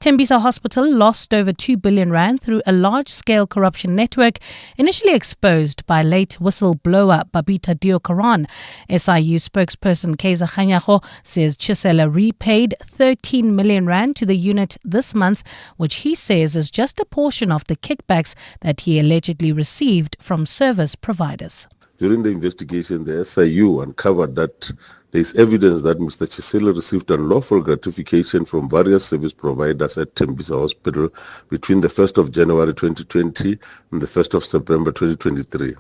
Tembisa Hospital lost over 2 billion rand through a large-scale corruption network initially exposed by late whistleblower Babita Deokaran. SIU spokesperson Kaiser Kganyago says Chisela repaid 13 million rand to the unit this month, which he says is just a portion of the kickbacks that he allegedly received from service providers. During the investigation, the SIU uncovered that there is evidence that Mr. Chisela received unlawful gratification from various service providers at Tembisa Hospital between the 1st of January 2020 and the 1st of September 2023.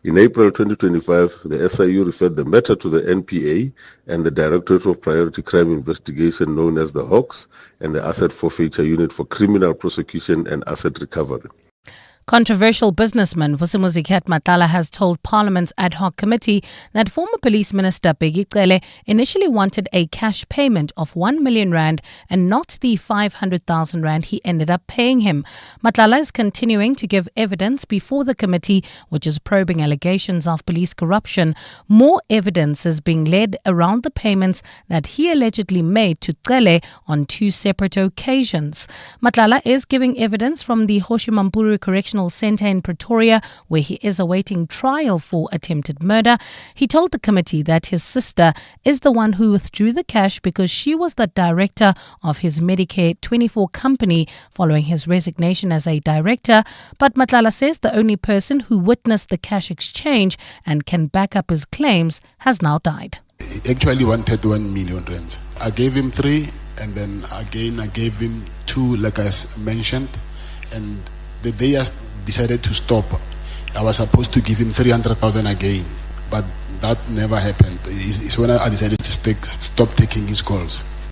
In April 2025, the SIU referred the matter to the NPA and the Directorate of Priority Crime Investigation, known as the Hawks, and the Asset Forfeiture Unit for Criminal Prosecution and Asset Recovery. Controversial businessman Vusimuzi Matala has told Parliament's ad hoc committee that former police minister Bheki Cele initially wanted a cash payment of 1 million rand and not the 500,000 rand he ended up paying him. Matala is continuing to give evidence before the committee, which is probing allegations of police corruption. More evidence is being led around the payments that he allegedly made to Cele on 2 separate occasions. Matala is giving evidence from the Hoshimampuru Correctional Centre in Pretoria, where he is awaiting trial for attempted murder. He told the committee that his sister is the one who withdrew the cash because she was the director of his Medicare 24 company following his resignation as a director. But Matlala says the only person who witnessed the cash exchange and can back up his claims has now died. He actually wanted 1 million rand. I gave him 3, and then again I gave him 2, like I mentioned, and the day I decided to stop, I was supposed to give him 300,000 again, but that never happened. It's when I decided to stop taking his calls.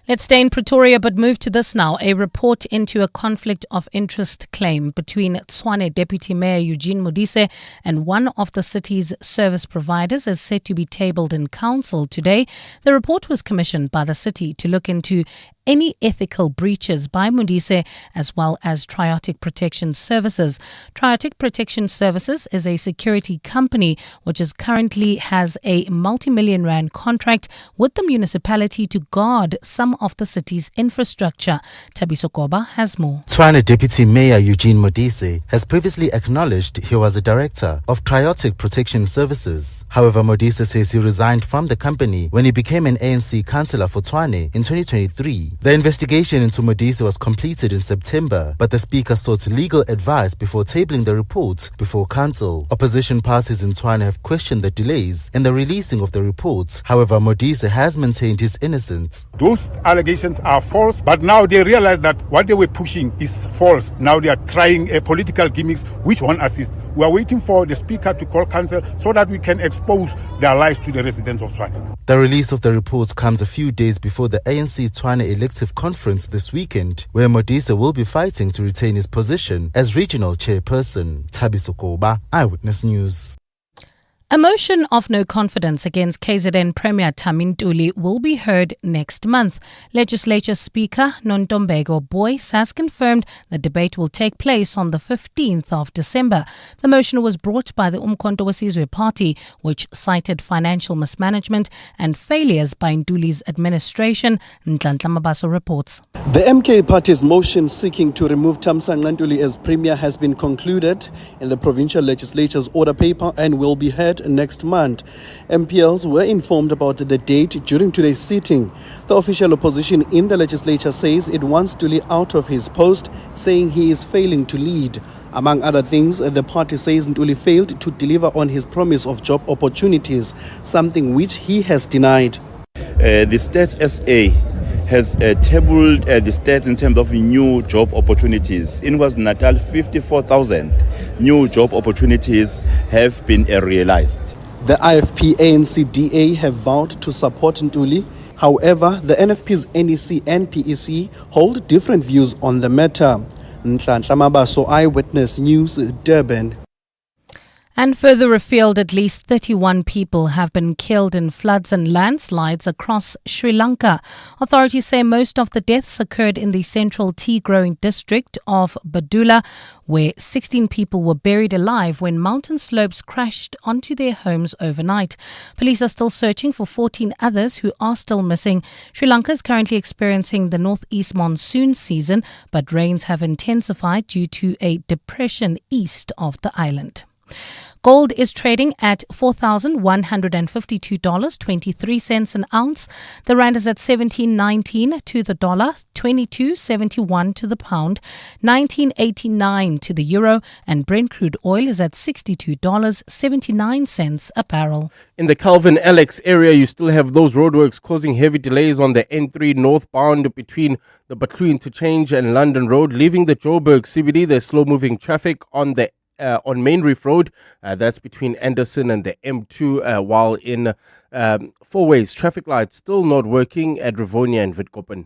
Let's stay in Pretoria but move to this now. A report into a conflict of interest claim between Tshwane Deputy Mayor Eugene Modise and one of the city's service providers is set to be tabled in council today. The report was commissioned by the city to look into any ethical breaches by Modise as well as Triotic Protection Services. Triotic Protection Services is a security company which currently has a multi-million rand contract with the municipality to guard some of the city's infrastructure. Tabiso Koba has more. Tshwane Deputy Mayor Eugene Modise has previously acknowledged he was a director of Triotic Protection Services. However, Modise says he resigned from the company when he became an ANC councillor for Tshwane in 2023. The investigation into Modise was completed in September, but the Speaker sought legal advice before tabling the report before council. Opposition parties in Tshwane have questioned the delays in the releasing of the report. However, Modise has maintained his innocence. Those allegations are false, but now they realize that what they were pushing is false. Now they are trying a political gimmicks which won't assist. We are waiting for the Speaker to call council so that we can expose their lies to the residents of Tshwane. The release of the report comes a few days before the ANC Tshwane elective conference this weekend, where Modise will be fighting to retain his position as regional chairperson. Tabiso Koba, Eyewitness News. A motion of no confidence against KZN Premier Thami Ntuli will be heard next month. Legislature Speaker Nontombeko Boyce has confirmed the debate will take place on the 15th of December. The motion was brought by the Umkhonto weSizwe Party, which cited financial mismanagement and failures by Ntuli's administration. Nhlanhla Mabaso reports. The MK Party's motion seeking to remove Thamsanqa Ntuli as Premier has been concluded in the provincial legislature's order paper and will be heard next month. MPLs were informed about the date during today's sitting. The official opposition in the legislature says it wants Ntuli out of his post, saying he is failing to lead. Among other things, the party says Ntuli failed to deliver on his promise of job opportunities, something which he has denied. The Stats SA has tabled the stats in terms of new job opportunities. In KwaZulu-Natal, 54,000 new job opportunities have been realized. The IFP ANC-DA have vowed to support Ntuli. However, the NFP's NEC and PEC hold different views on the matter. Nhlanhla Mabaso, Eyewitness News, Durban. And further afield, at least 31 people have been killed in floods and landslides across Sri Lanka. Authorities say most of the deaths occurred in the central tea-growing district of Badula, where 16 people were buried alive when mountain slopes crashed onto their homes overnight. Police are still searching for 14 others who are still missing. Sri Lanka is currently experiencing the northeast monsoon season, but rains have intensified due to a depression east of the island. Gold is trading at $4,152.23 an ounce. The rand is at 17.19 to the dollar, 22.71 to the pound, 19.89 to the euro, and Brent crude oil is at $62.79 a barrel. In the Calvin Alex area, you still have those roadworks causing heavy delays on the N3 northbound between the Butlu Interchange and London Road, leaving the Joburg CBD. There's slow-moving traffic on Main Reef Road, that's between Anderson and the M2, while in four ways, traffic lights still not working at Rivonia and Witkoppen.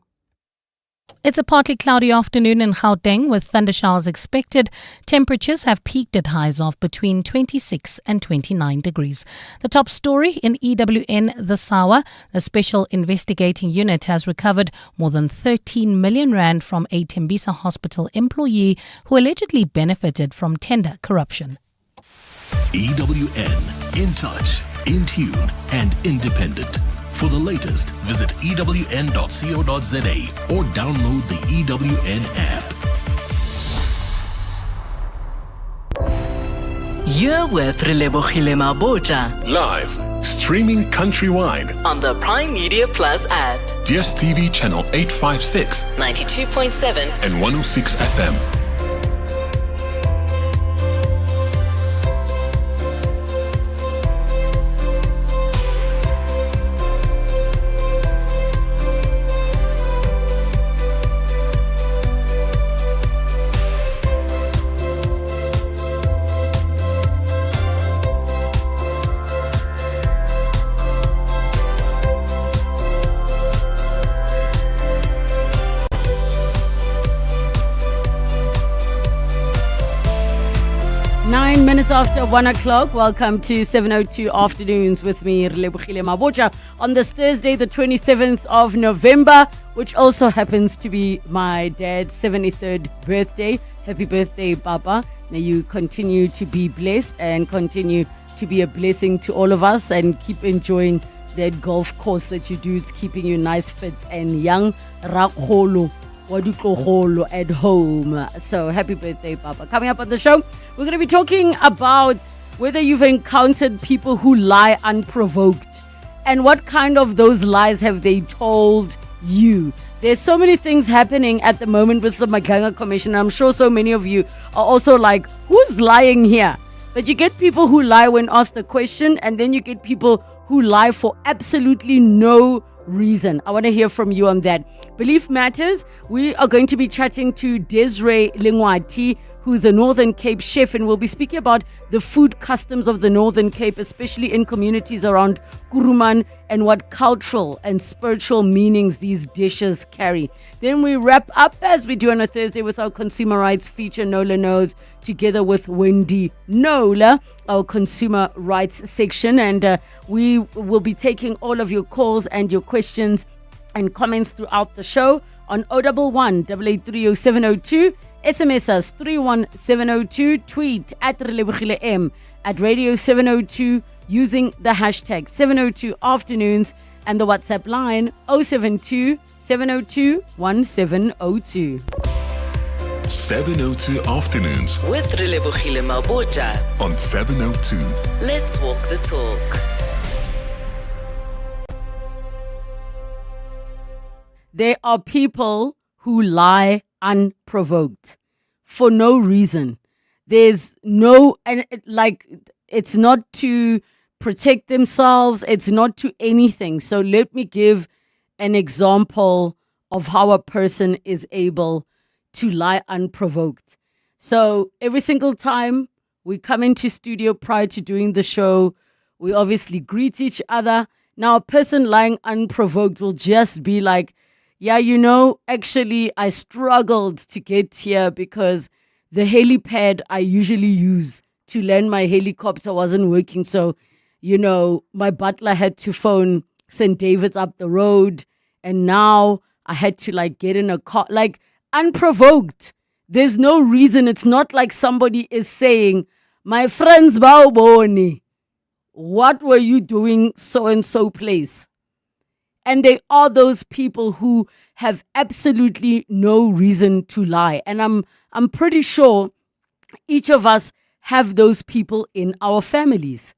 It's a partly cloudy afternoon in Gauteng with thundershowers expected. Temperatures have peaked at highs of between 26 and 29 degrees. The top story in EWN The Sawa, a special investigating unit has recovered more than 13 million rand from a Tembisa hospital employee who allegedly benefited from tender corruption. EWN, in touch, in tune and independent. For the latest, visit ewn.co.za or download the EWN app. You're with Relebogile Mabotja Live, streaming countrywide on the Prime Media Plus app. DSTV channel 856, 92.7 and 106 FM. Minutes after 1 o'clock, welcome to 7:02 Afternoons with me, Relebogile Mabotja, on this Thursday, the 27th of November, which also happens to be my dad's 73rd birthday. Happy birthday, Papa. May you continue to be blessed and continue to be a blessing to all of us and keep enjoying that golf course that you do. It's keeping you nice, fit and young. Rakholo. At home. So happy birthday, Papa. Coming up on the show, we're going to be talking about whether you've encountered people who lie unprovoked and what kind of those lies have they told you. There's so many things happening at the moment with the Maganga Commission. I'm sure so many of you are also like, who's lying here? But you get people who lie when asked a question, and then you get people who lie for absolutely no reason. I want to hear from you on that. Belief matters. We are going to be chatting to Desiree Lingwati, who's a Northern Cape chef, and we'll be speaking about the food customs of the Northern Cape, especially in communities around Kuruman, and what cultural and spiritual meanings these dishes carry. Then we wrap up, as we do on a Thursday, with our consumer rights feature, Nola Knows, together with Wendy Nola, our consumer rights section, and we will be taking all of your calls and your questions and comments throughout the show on 011 883 0702. SMS us 31702, tweet at Relebogile M, at Radio 702 using the hashtag 702 Afternoons, and the WhatsApp line 072 702 1702. 702 Afternoons with Relebogile Mabotja on 702. Let's walk the talk. There are people who lie unprovoked for no reason. There's no, and it's not to protect themselves. It's not to anything. So let me give an example of how a person is able to lie unprovoked. So every single time we come into studio prior to doing the show, we obviously greet each other. Now, a person lying unprovoked will just be like, yeah, actually, I struggled to get here because the helipad I usually use to land my helicopter wasn't working. So, you know, my butler had to phone St. David's up the road. And now I had to like get in a car, like unprovoked. There's no reason. It's not like somebody is saying, my friends, Baoboni, what were you doing so and so place? And they are those people who have absolutely no reason to lie. And I'm pretty sure each of us have those people in our families.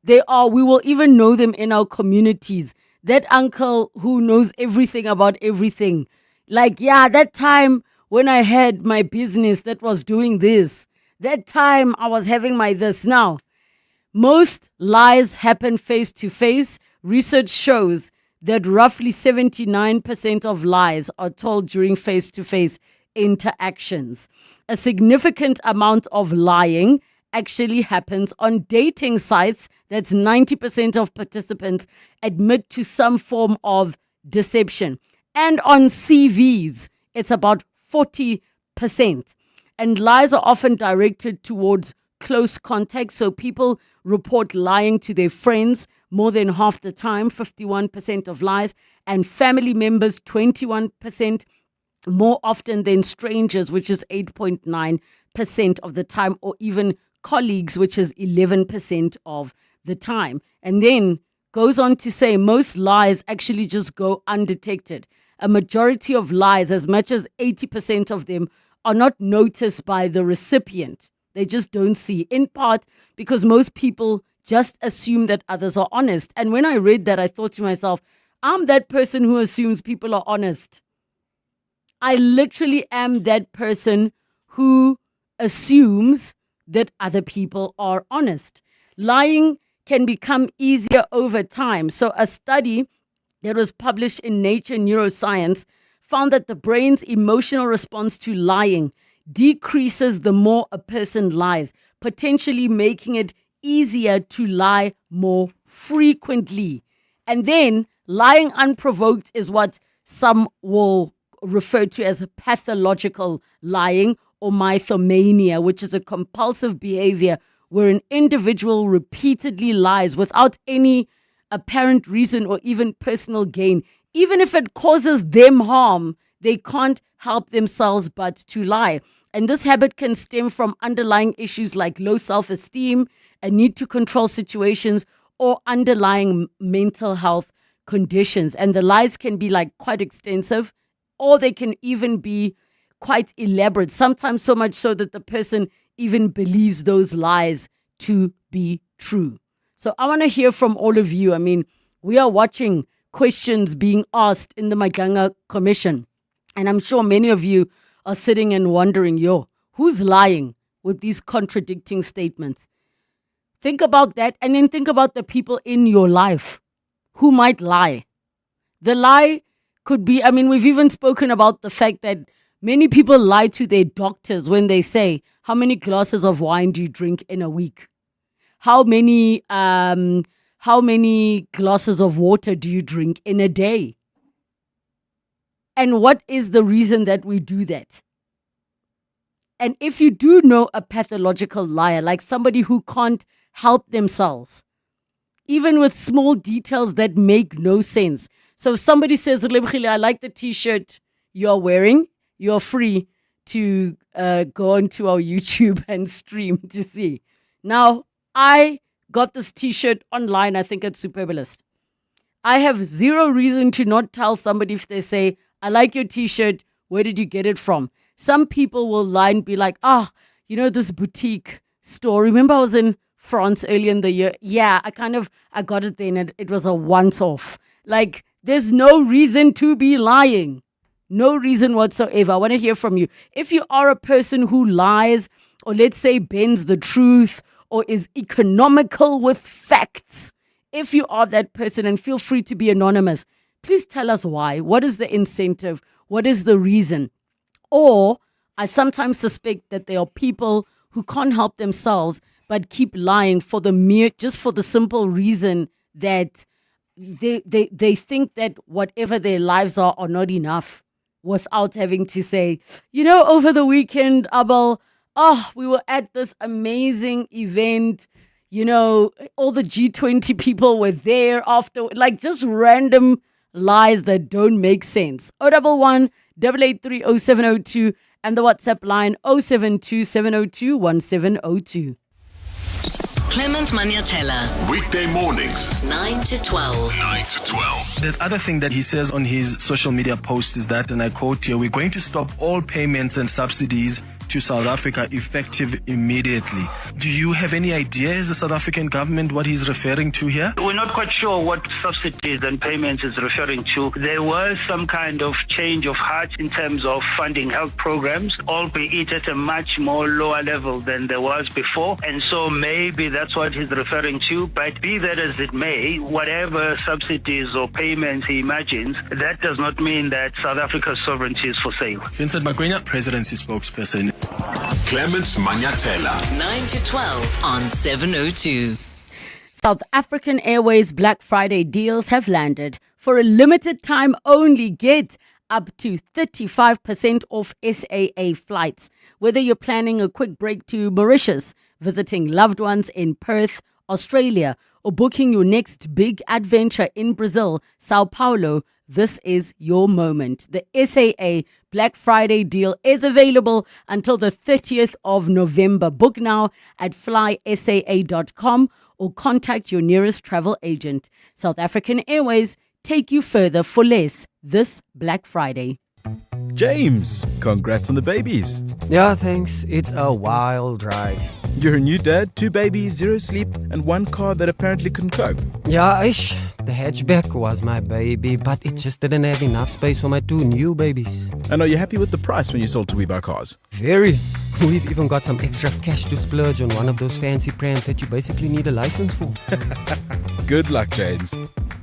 We will even know them in our communities. That uncle who knows everything about everything. Like, yeah, that time when I had my business that was doing this. That time I was having my this. Now, most lies happen face to face. Research shows that roughly 79% of lies are told during face-to-face interactions. A significant amount of lying actually happens on dating sites. That's 90% of participants admit to some form of deception. And on CVs, it's about 40%. And lies are often directed towards close contact. So people report lying to their friends more than half the time, 51% of lies, and family members, 21%, more often than strangers, which is 8.9% of the time, or even colleagues, which is 11% of the time. And then goes on to say most lies actually just go undetected. A majority of lies, as much as 80% of them, are not noticed by the recipient. They just don't see, in part because most people just assume that others are honest. And when I read that, I thought to myself, I'm that person who assumes people are honest. I literally am that person who assumes that other people are honest. Lying can become easier over time. So a study that was published in Nature Neuroscience found that the brain's emotional response to lying decreases the more a person lies, potentially making it easier to lie more frequently. And then lying unprovoked is what some will refer to as pathological lying or mythomania, which is a compulsive behavior where an individual repeatedly lies without any apparent reason or even personal gain. Even if it causes them harm, they can't help themselves but to lie. And this habit can stem from underlying issues like low self-esteem, a need to control situations, or underlying mental health conditions. And the lies can be like quite extensive, or they can even be quite elaborate, sometimes so much so that the person even believes those lies to be true. So I want to hear from all of you. I mean, we are watching questions being asked in the Maganga Commission. And I'm sure many of you are sitting and wondering, who's lying with these contradicting statements? Think about that, and then think about the people in your life who might lie. The lie could be, we've even spoken about the fact that many people lie to their doctors when they say, how many glasses of wine do you drink in a week? How many glasses of water do you drink in a day? And what is the reason that we do that? And if you do know a pathological liar, like somebody who can't help themselves, even with small details that make no sense. So if somebody says, Relebogile, I like the t-shirt you're wearing, you're free to go onto our YouTube and stream to see. Now, I got this t-shirt online, I think it's Superbalist. I have zero reason to not tell somebody if they say, I like your t-shirt, where did you get it from? Some people will lie and be like, this boutique store. Remember I was in France earlier in the year? Yeah, I got it then and it was a once-off. Like, there's no reason to be lying. No reason whatsoever. I want to hear from you. If you are a person who lies, or let's say bends the truth, or is economical with facts, if you are that person, and feel free to be anonymous, please tell us why. What is the incentive? What is the reason? Or I sometimes suspect that there are people who can't help themselves but keep lying for the simple reason that they think that whatever their lives are not enough, without having to say, over the weekend, Abel, Oh, we were at this amazing event. You know, all the G20 people were there after, like just random lies that don't make sense. 011 883 0702 and the WhatsApp line 072 702 1702. Clement Maniatella, Weekday mornings, 9 to 12. 9 to 12. The other thing that he says on his social media post is that, and I quote here, we're going to stop all payments and subsidies to South Africa effective immediately. Do you have any idea, as the South African government, what he's referring to here? We're not quite sure what subsidies and payments is referring to. There was some kind of change of heart in terms of funding health programs, albeit at a much more lower level than there was before. And so maybe that's what he's referring to. But be that as it may, whatever subsidies or payments he imagines, that does not mean that South Africa's sovereignty is for sale. Vincent Magwenya, presidency spokesperson. Clement Maniatella. 9 to 12 on 702. South African Airways Black Friday deals have landed. For a limited time only, get up to 35% off SAA flights. Whether you're planning a quick break to Mauritius, visiting loved ones in Perth, Australia, or booking your next big adventure in Brazil, Sao Paulo, this is your moment. The SAA Black Friday deal is available until the 30th of November. Book now at flysaa.com or contact your nearest travel agent. South African Airways, take you further for less this Black Friday. James, congrats on the babies. Yeah, thanks. It's a wild ride. You're a new dad, 2 babies, 0 sleep, and 1 car that apparently couldn't cope. Yeah, the hatchback was my baby, but it just didn't have enough space for my 2 new babies. And are you happy with the price when you sold to We Buy Cars? Very. We've even got some extra cash to splurge on one of those fancy prams that you basically need a license for. Good luck, James.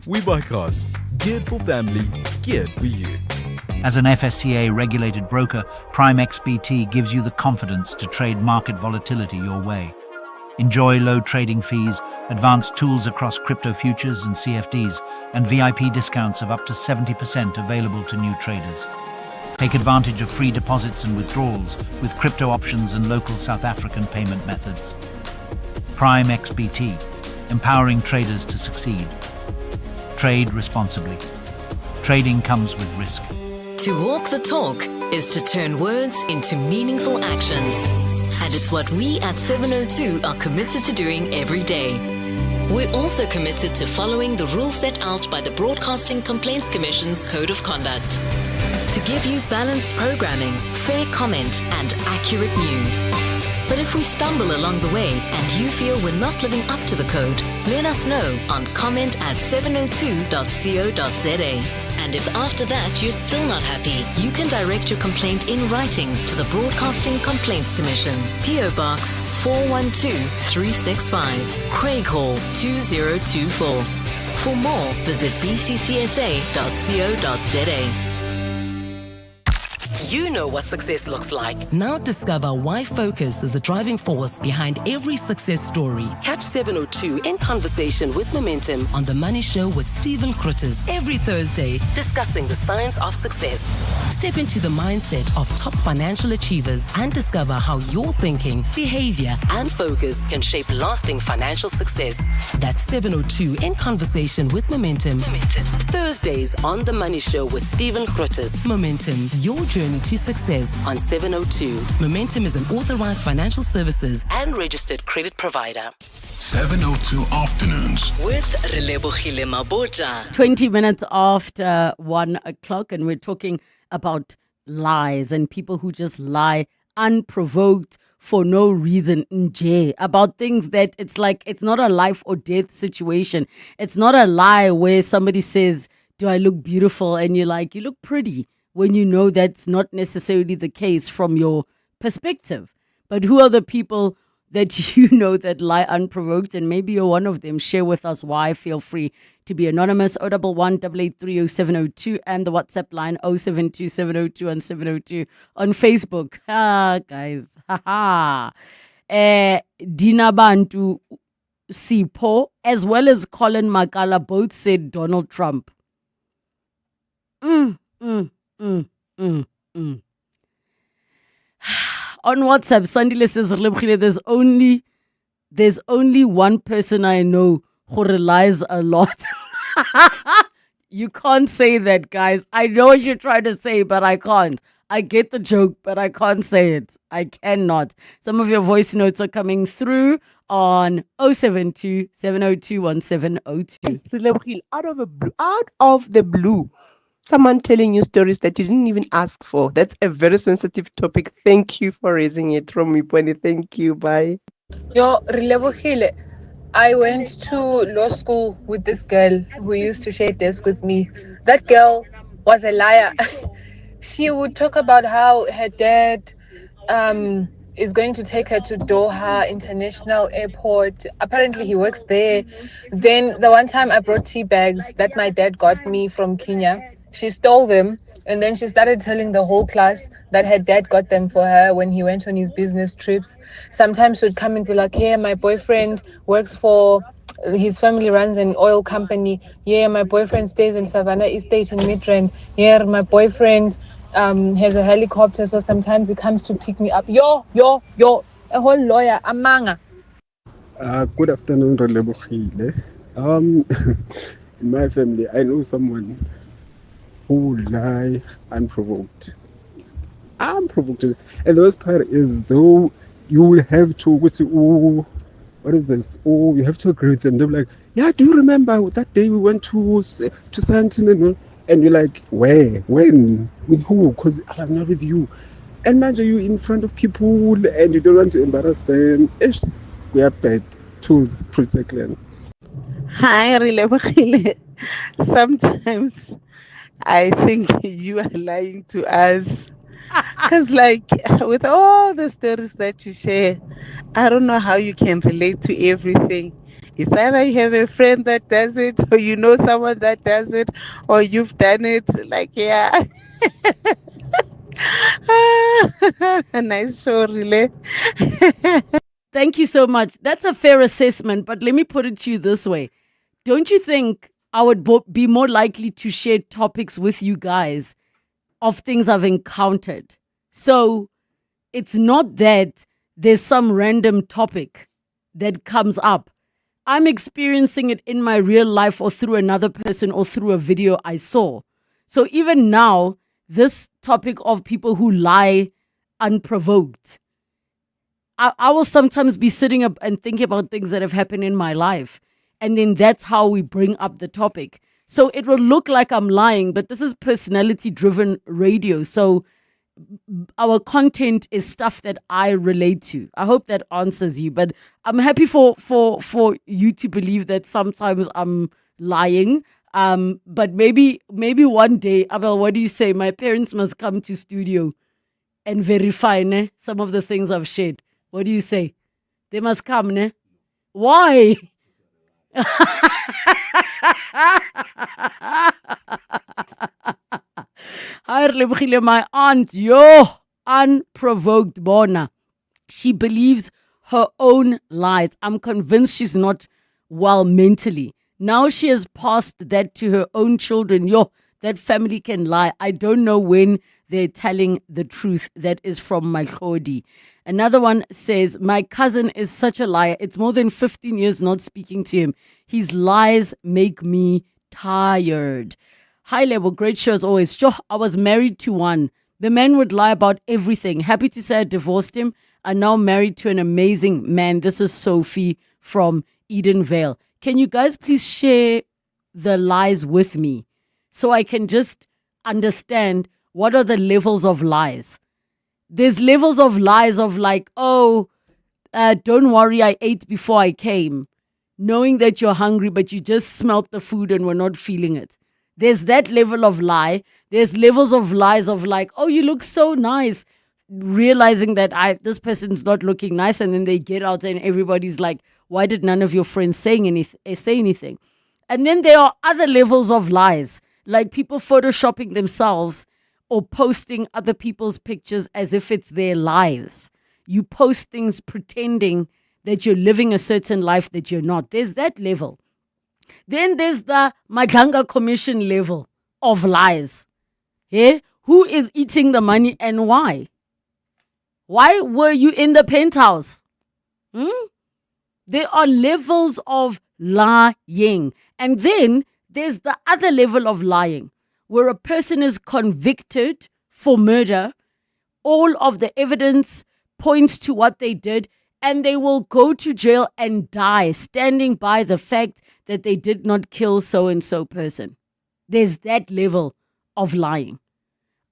We Buy Cars. Geared for family, geared for you. As an FSCA regulated broker, Prime XBT gives you the confidence to trade market volatility your way. Enjoy low trading fees, advanced tools across crypto futures and CFDs, and VIP discounts of up to 70% available to new traders. Take advantage of free deposits and withdrawals with crypto options and local South African payment methods. Prime XBT, empowering traders to succeed. Trade responsibly. Trading comes with risk. To walk the talk is to turn words into meaningful actions. And it's what we at 702 are committed to doing every day. We're also committed to following the rules set out by the Broadcasting Complaints Commission's Code of Conduct. To give you balanced programming, fair comment, and accurate news. But if we stumble along the way and you feel we're not living up to the code, let us know on comment@702.co.za. And if after that you're still not happy, you can direct your complaint in writing to the Broadcasting Complaints Commission, PO Box 412365, Craig Hall 2024. For more, visit bccsa.co.za. You know what success looks like. Now discover why focus is the driving force behind every success story. Catch 702 in conversation with Momentum on The Money Show with Stephen Grootes every Thursday, discussing the science of success. Step into the mindset of top financial achievers and discover how your thinking, behavior, and focus can shape lasting financial success. That's 702 in conversation with Momentum. Thursdays on The Money Show with Stephen Grootes. Momentum, your journey to success on 702. Momentum is an authorized financial services and registered credit provider. 702 Afternoons with Relebogile Mabotja. 20 minutes after 1 o'clock, and we're talking about lies and people who just lie unprovoked for no reason, nje, about things that it's like it's not a life or death situation. It's not a lie where somebody says, do I look beautiful? And you're like, you look pretty, when you know that's not necessarily the case from your perspective. But who are the people that you know that lie unprovoked? And maybe you're one of them. Share with us why. Feel free to be anonymous. 011 883 0702 and the WhatsApp line 072 702 and 702 on Facebook. Guys. Dina Bantu Sipho as well as Colin Makala both said Donald Trump. On WhatsApp, Sandile says, there's only one person I know who relies a lot. You can't say that, guys. I know what you're trying to say, but I can't. I get the joke, but I can't say it. I cannot. Some of your voice notes are coming through on 072 702 1702. Relebogile, out of the blue, someone telling you stories that you didn't even ask for. That's a very sensitive topic. Thank you for raising it from me, Pony. Thank you. Bye. Yo, Relebogile, I went to law school with this girl who used to share desk with me. That girl was a liar. She would talk about how her dad is going to take her to Doha International Airport. Apparently, he works there. Then, the one time I brought tea bags that my dad got me from Kenya, she stole them. And then she started telling the whole class that her dad got them for her when he went on his business trips. Sometimes she'd come and be like, hey, my boyfriend works for, his family runs an oil company. Yeah, my boyfriend stays in Savannah Estate in Midrand. Yeah, my boyfriend has a helicopter, so sometimes he comes to pick me up. Yo, a whole lawyer, a manga. Good afternoon, Relebogile. In my family, I know someone who lie unprovoked. Unprovoked. And the worst part is, though, you will have to, what is this? Oh, you have to agree with them. They're like, yeah, do you remember that day we went to Santin? And you're like, where? When? With who? Because I'm not with you. And imagine you in front of people and you don't want to embarrass them. We have bad tools, protect them. Hi, Relebogile. Sometimes I think you are lying to us. Because, like, with all the stories that you share, I don't know how you can relate to everything. It's either you have a friend that does it, or you know someone that does it, or you've done it. Like, yeah. Nice show, Relay. Thank you so much. That's a fair assessment, but let me put it to you this way. Don't you think I would be more likely to share topics with you guys of things I've encountered? So it's not that there's some random topic that comes up. I'm experiencing it in my real life or through another person or through a video I saw. So even now, this topic of people who lie unprovoked, I will sometimes be sitting up and thinking about things that have happened in my life. And then that's how we bring up the topic. So it will look like I'm lying, but this is personality-driven radio. So our content is stuff that I relate to. I hope that answers you. But I'm happy for you to believe that sometimes I'm lying. But maybe one day, Abel, what do you say? My parents must come to studio and verify some of the things I've shared. What do you say? They must come, ne? Why? Hi, Relebogile, my aunt, unprovoked Bona. She believes her own lies. I'm convinced she's not well mentally. Now she has passed that to her own children. That family can lie. I don't know when they're telling the truth. That is from my Khodi. Another one says, my cousin is such a liar. It's more than 15 years not speaking to him. His lies make me tired. High level, great show as always. Sure, I was married to one. The man would lie about everything. Happy to say I divorced him. I'm now married to an amazing man. This is Sophie from Edenvale. Can you guys please share the lies with me so I can just understand what are the levels of lies? There's levels of lies of like, don't worry, I ate before I came. Knowing that you're hungry, but you just smelt the food and were not feeling it. There's that level of lie. There's levels of lies of like, oh, you look so nice. Realizing that this person's not looking nice. And then they get out and everybody's like, why did none of your friends say anything? And then there are other levels of lies, like people photoshopping themselves or posting other people's pictures as if it's their lives. You post things pretending that you're living a certain life that you're not. There's that level. Then there's the Madlanga Commission level of lies. Yeah? Who is eating the money and why? Why were you in the penthouse? There are levels of lying. And then there's the other level of lying, where a person is convicted for murder. All of the evidence points to what they did, and they will go to jail and die standing by the fact that they did not kill so-and-so person. There's that level of lying.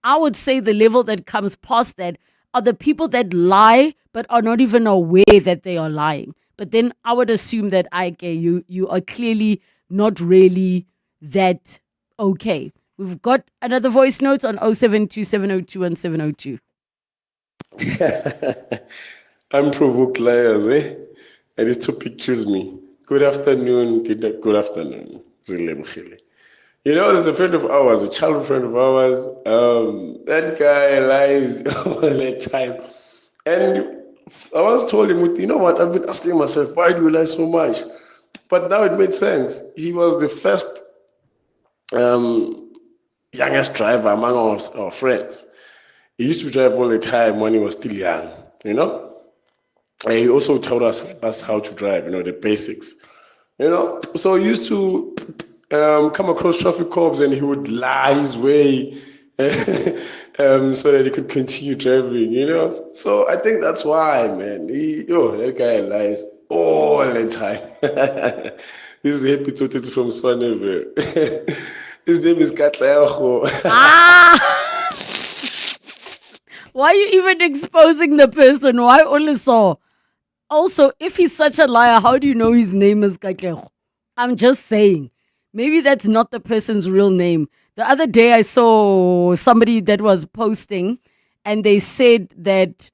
I would say the level that comes past that are the people that lie but are not even aware that they are lying. But then I would assume that you are clearly not really that okay. We've got another voice note on 0727021702. Unprovoked liars, eh? And this topic kills me. Good afternoon, good afternoon. Relebogile. You know, there's a friend of ours, a childhood friend of ours. That guy lies all the time. And I once told him, you know what, I've been asking myself, why do you lie so much? But now it made sense. He was the first youngest driver among our friends. He used to drive all the time when he was still young, you know? And he also taught us how to drive, you know, the basics. You know, so he used to come across traffic cops and he would lie his way so that he could continue driving, you know. So I think that's why, man. That guy lies all the time. This is Happy Totiti from Swanever. His name is Katlayaho. Why are you even exposing the person? Why only so? Also, if he's such a liar, how do you know his name is Katlego? I'm just saying. Maybe that's not the person's real name. The other day I saw somebody that was posting and they said that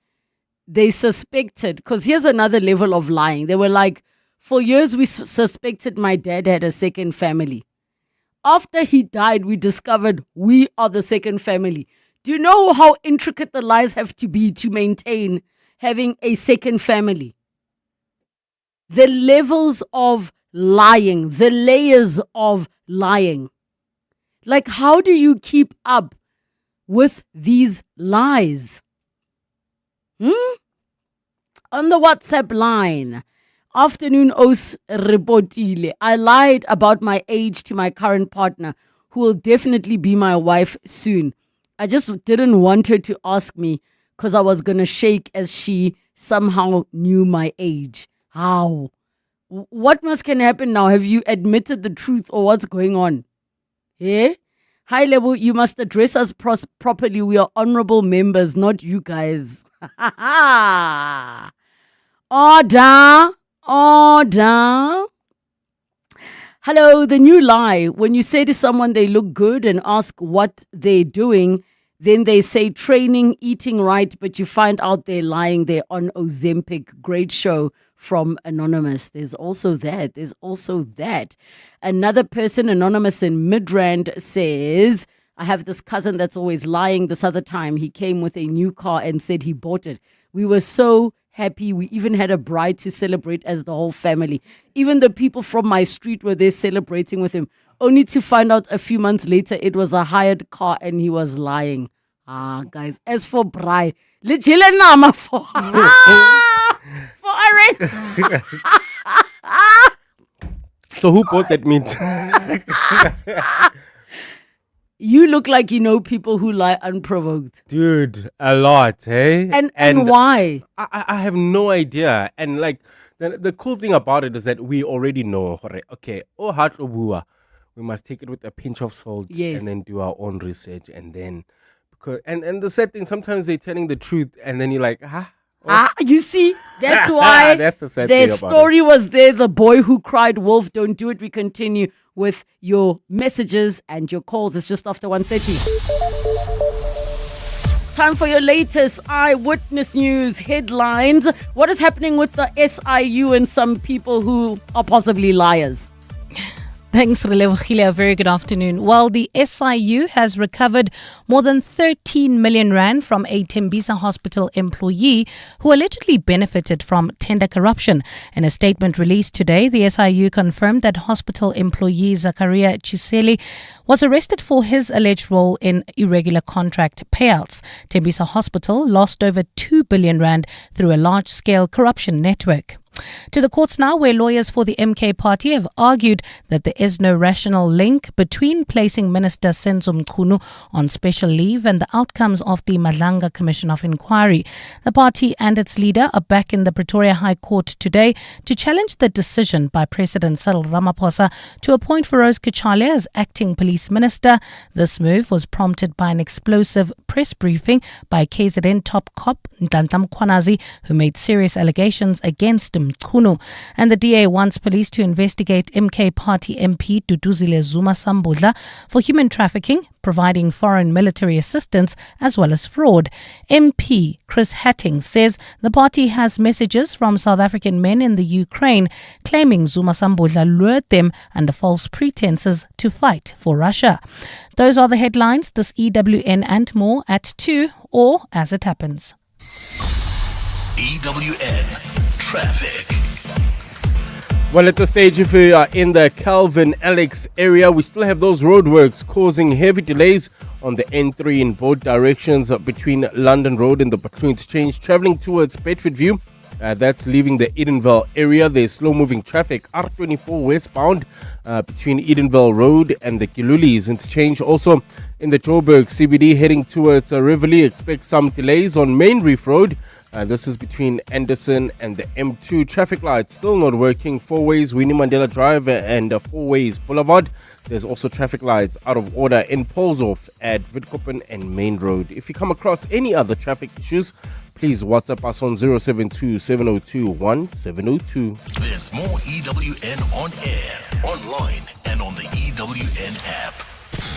they suspected, because here's another level of lying. They were like, for years we suspected my dad had a second family. After he died, we discovered we are the second family. Do you know how intricate the lies have to be to maintain having a second family? The levels of lying, the layers of lying. Like, how do you keep up with these lies? On the WhatsApp line, afternoon os repotile. I lied about my age to my current partner, who will definitely be my wife soon. I just didn't want her to ask me because I was going to shake as she somehow knew my age. How? What can happen now? Have you admitted the truth or what's going on? Eh? High level, you must address us properly. We are honorable members, not you guys. Order. Order. Hello, the new lie. When you say to someone they look good and ask what they're doing, then they say training, eating right, but you find out they're lying. They're on Ozempic. Great show from Anonymous. There's also that. Another person, Anonymous in Midrand, says, I have this cousin that's always lying. This other time, he came with a new car and said he bought it. We were so happy. We even had a bride to celebrate as the whole family. Even the people from my street were there celebrating with him, only to find out a few months later it was a hired car and he was lying. Guys, as for bride, legile nama for a rent. So who bought that meat? You look like you know people who lie unprovoked. Dude, a lot, hey? And why? I have no idea. And like, the cool thing about it is that we already know, okay, we must take it with a pinch of salt. Yes. And then do our own research. And then, and the sad thing, sometimes they're telling the truth and then you're like, you see, that's why that's the sad their thing about story was there. The boy who cried wolf, don't do it. We continue with your messages and your calls. It's just after 1:30. Time for your latest eyewitness news headlines. What is happening with the SIU and some people who are possibly liars? Thanks, Relebogile. A very good afternoon. Well, the SIU has recovered more than 13 million rand from a Tembisa hospital employee who allegedly benefited from tender corruption. In a statement released today, the SIU confirmed that hospital employee Zakaria Chiseli was arrested for his alleged role in irregular contract payouts. Tembisa Hospital lost over 2 billion rand through a large-scale corruption network. To the courts now, where lawyers for the MK party have argued that there is no rational link between placing Minister Senzo Mchunu on special leave and the outcomes of the Madlanga Commission of Inquiry. The party and its leader are back in the Pretoria High Court today to challenge the decision by President Cyril Ramaphosa to appoint Feroz Kachale as acting police minister. This move was prompted by an explosive press briefing by KZN top cop Nhlanhla Mkhwanazi, who made serious allegations against Mchunu. And the DA wants police to investigate MK Party MP Duduzile Zuma Sambudla for human trafficking, providing foreign military assistance as well as fraud. MP Chris Hatting says the party has messages from South African men in the Ukraine claiming Zuma Sambudla lured them under false pretenses to fight for Russia. Those are the headlines. This EWN and more at 2 or as it happens. EWN Traffic. Well, at this stage, if we are in the Calvin Alex area, we still have those roadworks causing heavy delays on the N3 in both directions between London Road and the Butler Interchange. Travelling towards Bedfordview, that's leaving the Edenville area. There's slow-moving traffic R24 westbound between Edenville Road and the Kilulis Interchange. Also in the Joburg CBD heading towards Rivoli, expect some delays on Main Reef Road. This is between Anderson and the M2. Traffic lights still not working. 4 ways Winnie Mandela Drive and 4 ways Boulevard. There's also traffic lights out of order in Polshof at Witkoppen and Main Road. If you come across any other traffic issues, please WhatsApp us on 072-702-1702. There's more EWN on air, online, and on the EWN app.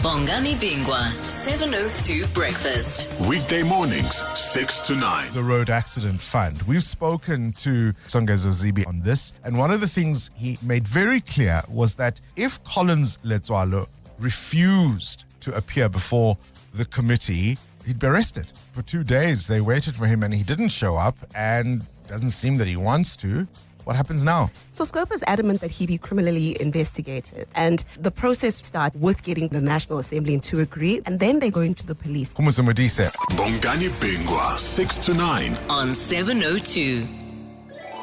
Bongani Bingwa, 702 Breakfast. Weekday mornings, 6 to 9. The Road Accident Fund. We've spoken to Songezo Zibi on this, and one of the things he made very clear was that if Collins Letswalo refused to appear before the committee, he'd be arrested. For 2 days, they waited for him and he didn't show up, and doesn't seem that he wants to. What happens now? So Scope is adamant that he be criminally investigated, and the process starts with getting the National Assembly to agree, and then they go into the police. Bongani Bingwa, 6 to 9. On 702.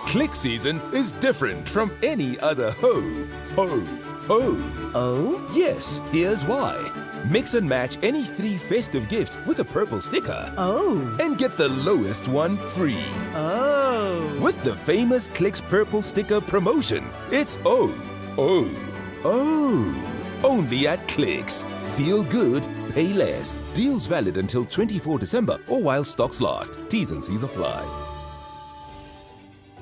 Click season is different from any other ho. Oh? Yes, here's why. Mix and match any 3 festive gifts with a purple sticker. Oh. And get the lowest one free. Oh. With the famous Clicks Purple Sticker promotion. It's oh. Only at Clicks. Feel good, pay less. Deals valid until 24 December or while stocks last. T's and C's apply.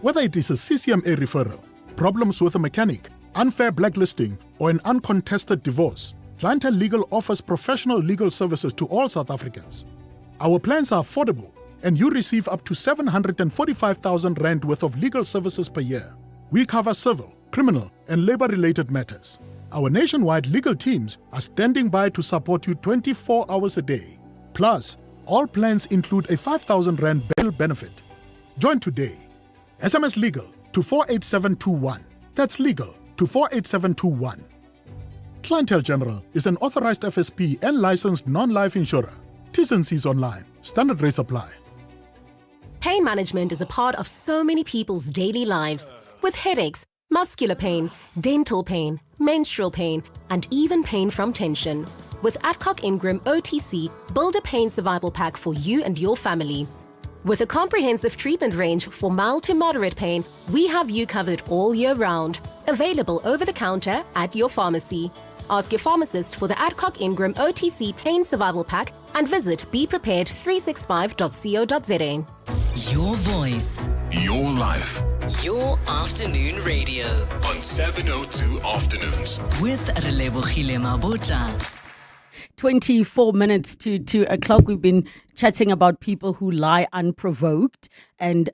Whether it is a CCMA referral, problems with a mechanic, unfair blacklisting, or an uncontested divorce, Clientele Legal offers professional legal services to all South Africans. Our plans are affordable, and you receive up to 745,000 rand worth of legal services per year. We cover civil, criminal, and labor-related matters. Our nationwide legal teams are standing by to support you 24 hours a day. Plus, all plans include a 5,000 rand bail benefit. Join today. SMS LEGAL to 48721. That's legal to 48721. Clientele General is an authorized FSP and licensed non-life insurer. T's and C's online. Standard rates apply. Pain management is a part of so many people's daily lives. With headaches, muscular pain, dental pain, menstrual pain, and even pain from tension. With Adcock Ingram OTC, build a pain survival pack for you and your family. With a comprehensive treatment range for mild to moderate pain, we have you covered all year round. Available over the counter at your pharmacy. Ask your pharmacist for the Adcock Ingram OTC Pain Survival Pack and visit beprepared365.co.za. Your voice. Your life. Your afternoon radio. On 702 Afternoons. With Relebogile Mabotja. 24 minutes to 2 o'clock. We've been chatting about people who lie unprovoked and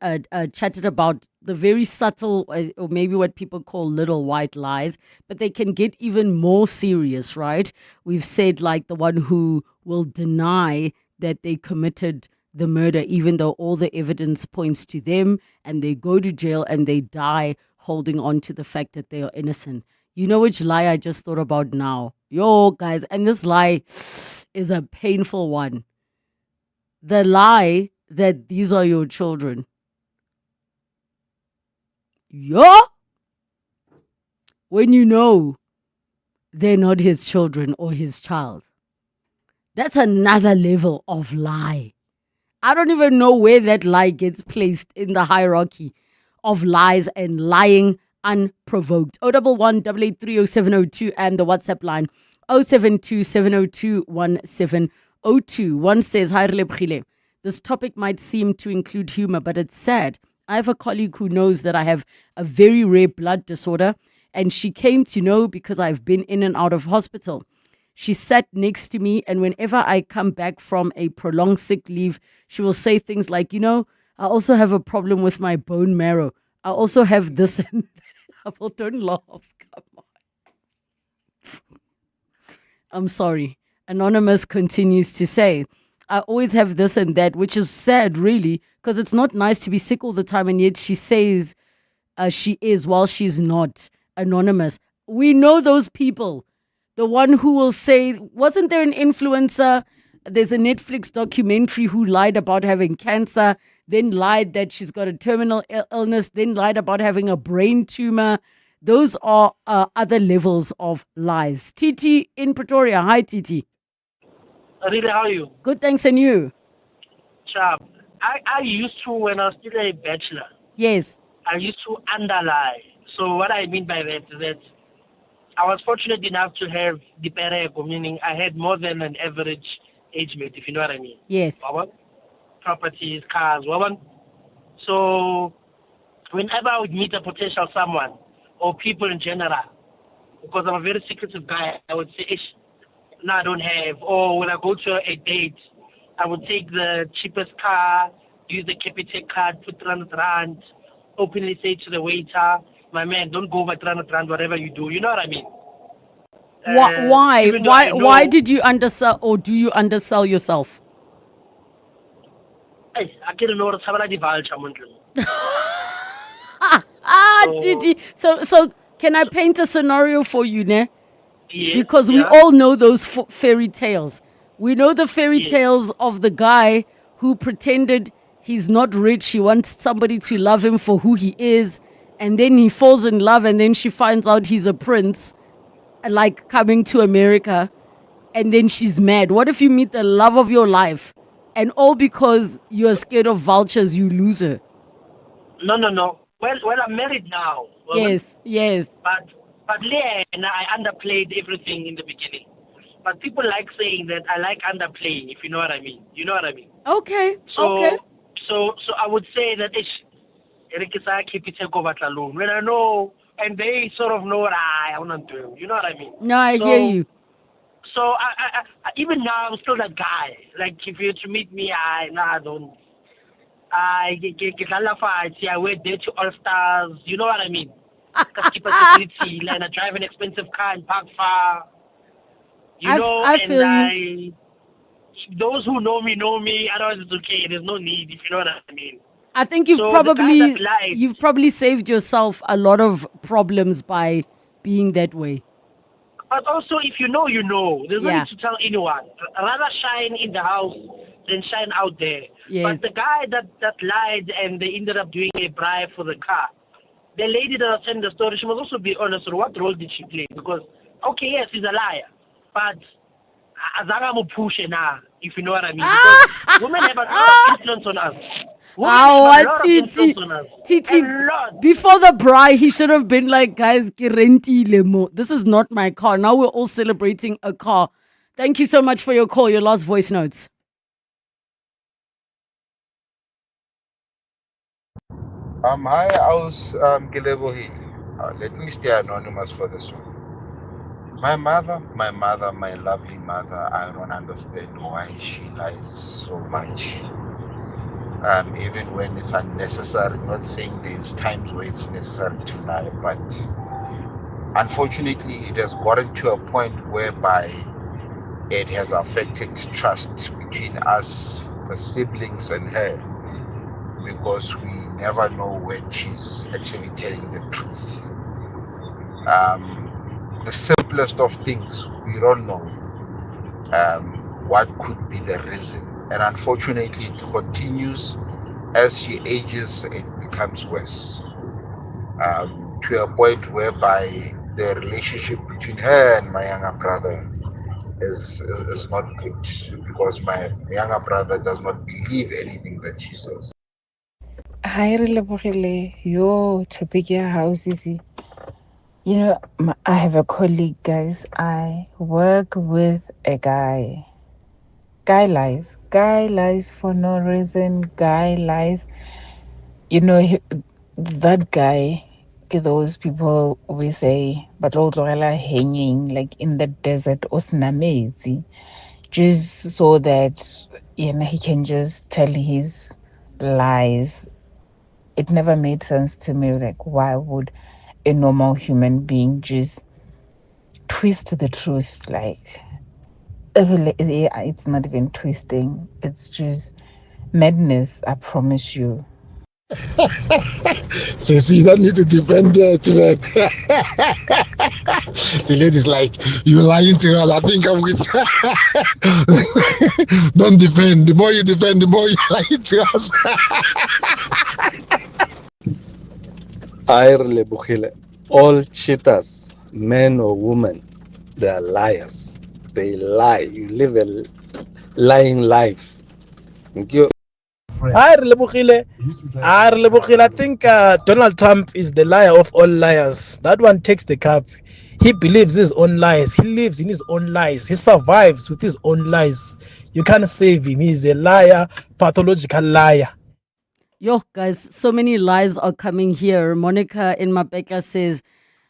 chatted about the very subtle, or maybe what people call little white lies, but they can get even more serious, right? We've said like the one who will deny that they committed the murder, even though all the evidence points to them, and they go to jail and they die holding on to the fact that they are innocent. You know which lie I just thought about now? Yo, guys, and this lie is a painful one. The lie that these are your children. Yo! When you know they're not his children or his child. That's another level of lie. I don't even know where that lie gets placed in the hierarchy of lies and lying unprovoked. 011 8830702 and the WhatsApp line 0727021702. One says, "Hi Relebogile. This topic might seem to include humor, but it's sad. I have a colleague who knows that I have a very rare blood disorder, and she came to know because I've been in and out of hospital. She sat next to me, and whenever I come back from a prolonged sick leave, she will say things like, you know, I also have a problem with my bone marrow. I also have this and that." Well, don't laugh. Come on. I'm sorry. Anonymous continues to say, I always have this and that, which is sad, really, because it's not nice to be sick all the time, and yet she says she is while she's not. Anonymous. We know those people. The one who will say, wasn't there an influencer? There's a Netflix documentary who lied about having cancer, then lied that she's got a terminal illness, then lied about having a brain tumor. Those are other levels of lies. Titi in Pretoria. Hi, Titi. Really, how are you? Good, thanks, and you? Sharp. I used to, when I was still a bachelor, Yes. I used to underlie. So what I mean by that is that I was fortunate enough to have the perego, meaning I had more than an average age mate, if you know what I mean. Yes. Properties, cars, so whenever I would meet a potential someone or people in general, because I'm a very secretive guy, I would say, no, I don't have. Or when I go to a date, I would take the cheapest car, use the Capitec card, put 300 rand, openly say to the waiter, my man, don't go over 300 rand, whatever you do. You know what I mean? Why? Even though I know- Why did you undersell, or do you undersell yourself? Hey, I didn't know what the vulture. Titi. So can I paint a scenario for you, ne? Yes, Because we yeah. all know those fairy tales. We know the fairy tales of the guy who pretended he's not rich. He wants somebody to love him for who he is. And then he falls in love, and then she finds out he's a prince, like coming to America. And then she's mad. What if you meet the love of your life, and all because you're scared of vultures, you lose her? No. Well, I'm married now. Yes. But Leanne, I underplayed everything in the beginning. But people like saying that I like underplaying, if you know what I mean. You know what I mean? Okay. So I would say that when I know, and they sort of know what I want to do. You know what I mean? No, I hear you. So I even now I'm still that guy. Like if you were to meet me, I don't. I wear dirty all stars. You know what I mean? Keep a security, and I drive an expensive car and park far. I feel you. Those who know me know me. Otherwise, it's okay. There's no need, if you know what I mean. I think you've So the guy that lied- you've probably saved yourself a lot of problems by being that way. But also, if you know, you know. There's no Yeah. need to tell anyone. Rather shine in the house than shine out there. Yes. But the guy that lied and they ended up doing a bribe for the car, the lady that was telling the story, she must also be honest. So what role did she play? Because, okay, yes, he's a liar. But Azanga mo push now, if you know what I mean. Because women have a lot of influence on us. Women have a lot of influence on us. Titi, A lot. before the bride, he should have been like, guys, ke rentile mo. This is not my car. Now we're all celebrating a car. Thank you so much for your call, your last voice notes. Hi, I was Relebogile. Let me stay anonymous for this one. My mother, my lovely mother, I don't understand why she lies so much. Even when it's unnecessary, not saying there's times where it's necessary to lie, but unfortunately it has gotten to a point whereby it has affected trust between us, the siblings, and her, because we never know when she's actually telling the truth. The simplest of things, we don't know what could be the reason. And unfortunately, it continues as she ages, it becomes worse. To a point whereby the relationship between her and my younger brother is not good, because my younger brother does not believe anything that she says. Hi, Relebogile. Yo, topic ya house easy. You know, I have a colleague, guys. I work with a guy. Guy lies for no reason. Guy lies. You know, that guy, those people we say, but hanging like in the desert, osnamezi, just so that, he can just tell his lies. It never made sense to me. Like, why would a normal human being just twist the truth? Like, it's not even twisting, it's just madness, I promise you. So you don't need to defend that, man. The lady's like, you're lying to us. I think I'm with Don't defend. The more you defend, the more you lie to us. Relebogile. All cheaters, men or women, they are liars. They lie. You live a lying life. Thank you. Hi, Relebogile. I think Donald Trump is the liar of all liars. That one takes the cup. He believes his own lies. He lives in his own lies. He survives with his own lies. You can't save him. He's a liar, pathological liar. Yo, guys, so many lies are coming here. Monica in Mabeka says,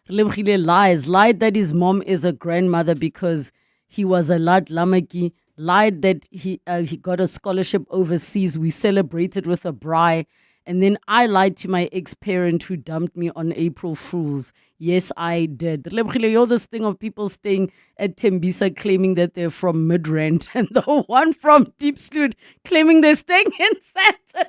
Relebogile lied that his mom is a grandmother because he was a lad lamaki, lied that he got a scholarship overseas. We celebrated with a braai. And then I lied to my ex-parent who dumped me on April Fools. Yes, I did. Relebogile, you're this thing of people staying at Tembisa claiming that they're from Midrand, and the one from Deep Sloot claiming they're staying in Sandton.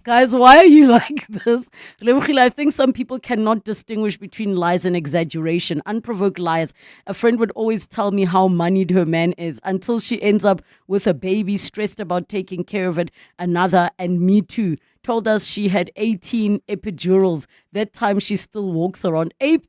Guys, why are you like this? Relebogile, I think some people cannot distinguish between lies and exaggeration. Unprovoked lies. A friend would always tell me how moneyed her man is until she ends up with a baby, stressed about taking care of it. Another, and me too, told us she had 18 epidurals. That time she still walks around 18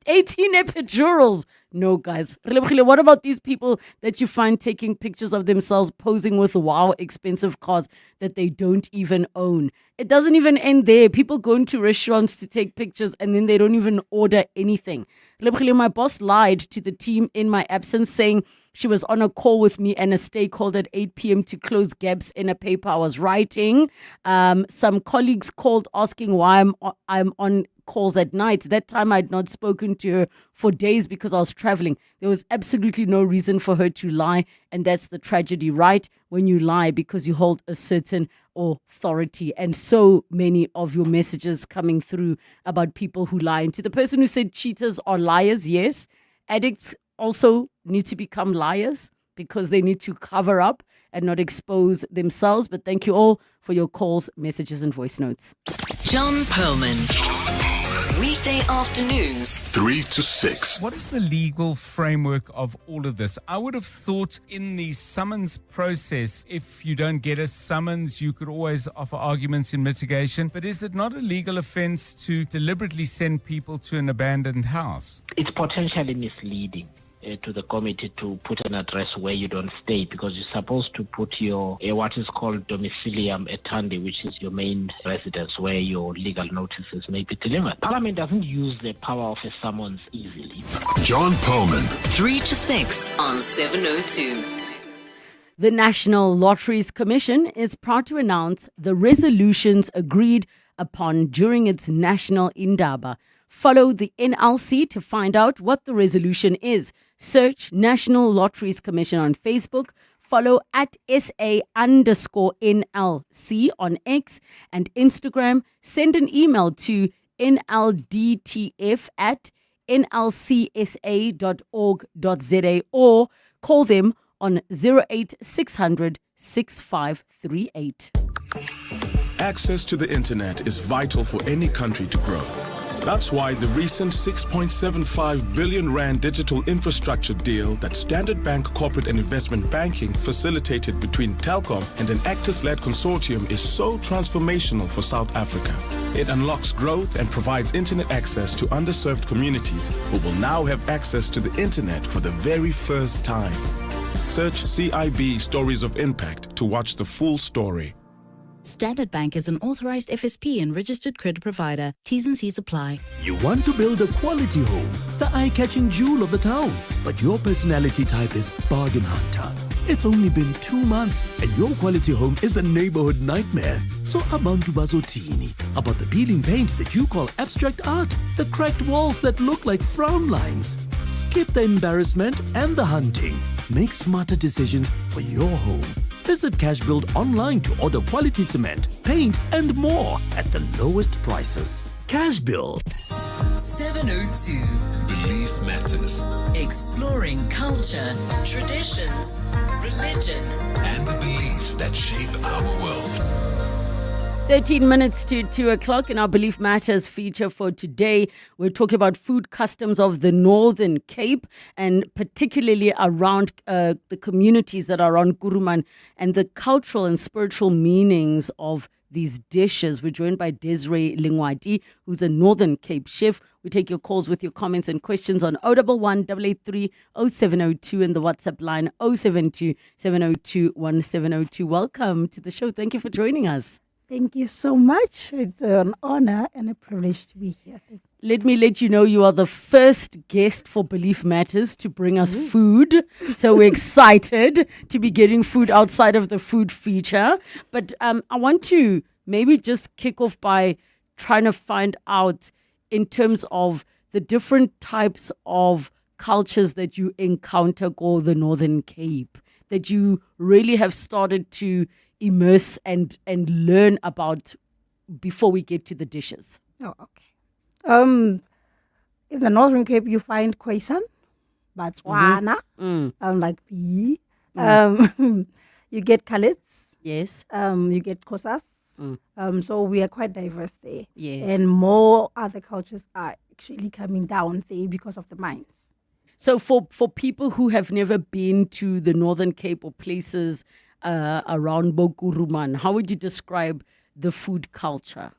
epidurals. No, guys. Relebogile, what about these people that you find taking pictures of themselves posing with wow expensive cars that they don't even own? It doesn't even end there. People go into restaurants to take pictures and then they don't even order anything. Relebogile, my boss lied to the team in my absence, saying she was on a call with me and a stakeholder at 8 p.m. to close gaps in a paper I was writing. Some colleagues called asking why I'm on calls at night. That time I'd not spoken to her for days because I was traveling. There was absolutely no reason for her to lie. And that's the tragedy, right? When you lie because you hold a certain authority. And so many of your messages coming through about people who lie. And to the person who said cheaters are liars, yes. Addicts also need to become liars because they need to cover up and not expose themselves. But thank you all for your calls, messages, and voice notes. John Perlman. Weekday afternoons, 3 to 6. What is the legal framework of all of this? I would have thought in the summons process, if you don't get a summons, you could always offer arguments in mitigation. But is it not a legal offense to deliberately send people to an abandoned house? It's potentially misleading to the committee to put an address where you don't stay, because you're supposed to put your what is called domicilium etandi, which is your main residence where your legal notices may be delivered. Parliament doesn't use the power of a summons easily. John Perlman. 3 to 6 on 702. The National Lotteries Commission is proud to announce the resolutions agreed upon during its national indaba Follow the NLC to find out what the resolution is. Search National Lotteries Commission on Facebook. Follow at SA_NLC on X and Instagram. Send an email to nldtf@nlcsa.org.za or call them on 08600 6538. Access to the internet is vital for any country to grow. That's why the recent 6.75 billion rand digital infrastructure deal that Standard Bank Corporate and Investment Banking facilitated between Telkom and an Actors-led consortium is so transformational for South Africa. It unlocks growth and provides internet access to underserved communities who will now have access to the internet for the very first time. Search CIB Stories of Impact to watch the full story. Standard Bank is an authorized FSP and registered credit provider. T's and C's apply. You want to build a quality home, the eye-catching jewel of the town, but your personality type is bargain hunter. It's only been 2 months and your quality home is the neighborhood nightmare. So abantu bazotini about the peeling paint that you call abstract art, the cracked walls that look like frown lines. Skip the embarrassment and the hunting. Make smarter decisions for your home. Visit Cashbuild online to order quality cement, paint, and more at the lowest prices. Cashbuild. 702. Belief matters. Exploring culture, traditions, religion, and the beliefs that shape our world. 13 minutes to 2 o'clock in our Belief Matters feature for today. We're talking about food customs of the Northern Cape and particularly around the communities that are around Kuruman and the cultural and spiritual meanings of these dishes. We're joined by Desiree Lingwati, who's a Northern Cape chef. We take your calls with your comments and questions on 011 883 0702 and the WhatsApp line 072 702 1702. Welcome to the show. Thank you for joining us. Thank you so much. It's an honor and a privilege to be here. Let me let you know you are the first guest for Belief Matters to bring us food. So we're excited to be getting food outside of the food feature. But I want to maybe just kick off by trying to find out in terms of the different types of cultures that you encounter go the Northern Cape, that you really have started to immerse and learn about before we get to the dishes. Oh, okay. In the Northern Cape, you find Khoisan, Botswana, like P. You get Khaleds. Yes. You get Xhosas. So we are quite diverse there. Yeah. And more other cultures are actually coming down there because of the mines. So for people who have never been to the Northern Cape or places around Bokuruman, how would you describe the food culture?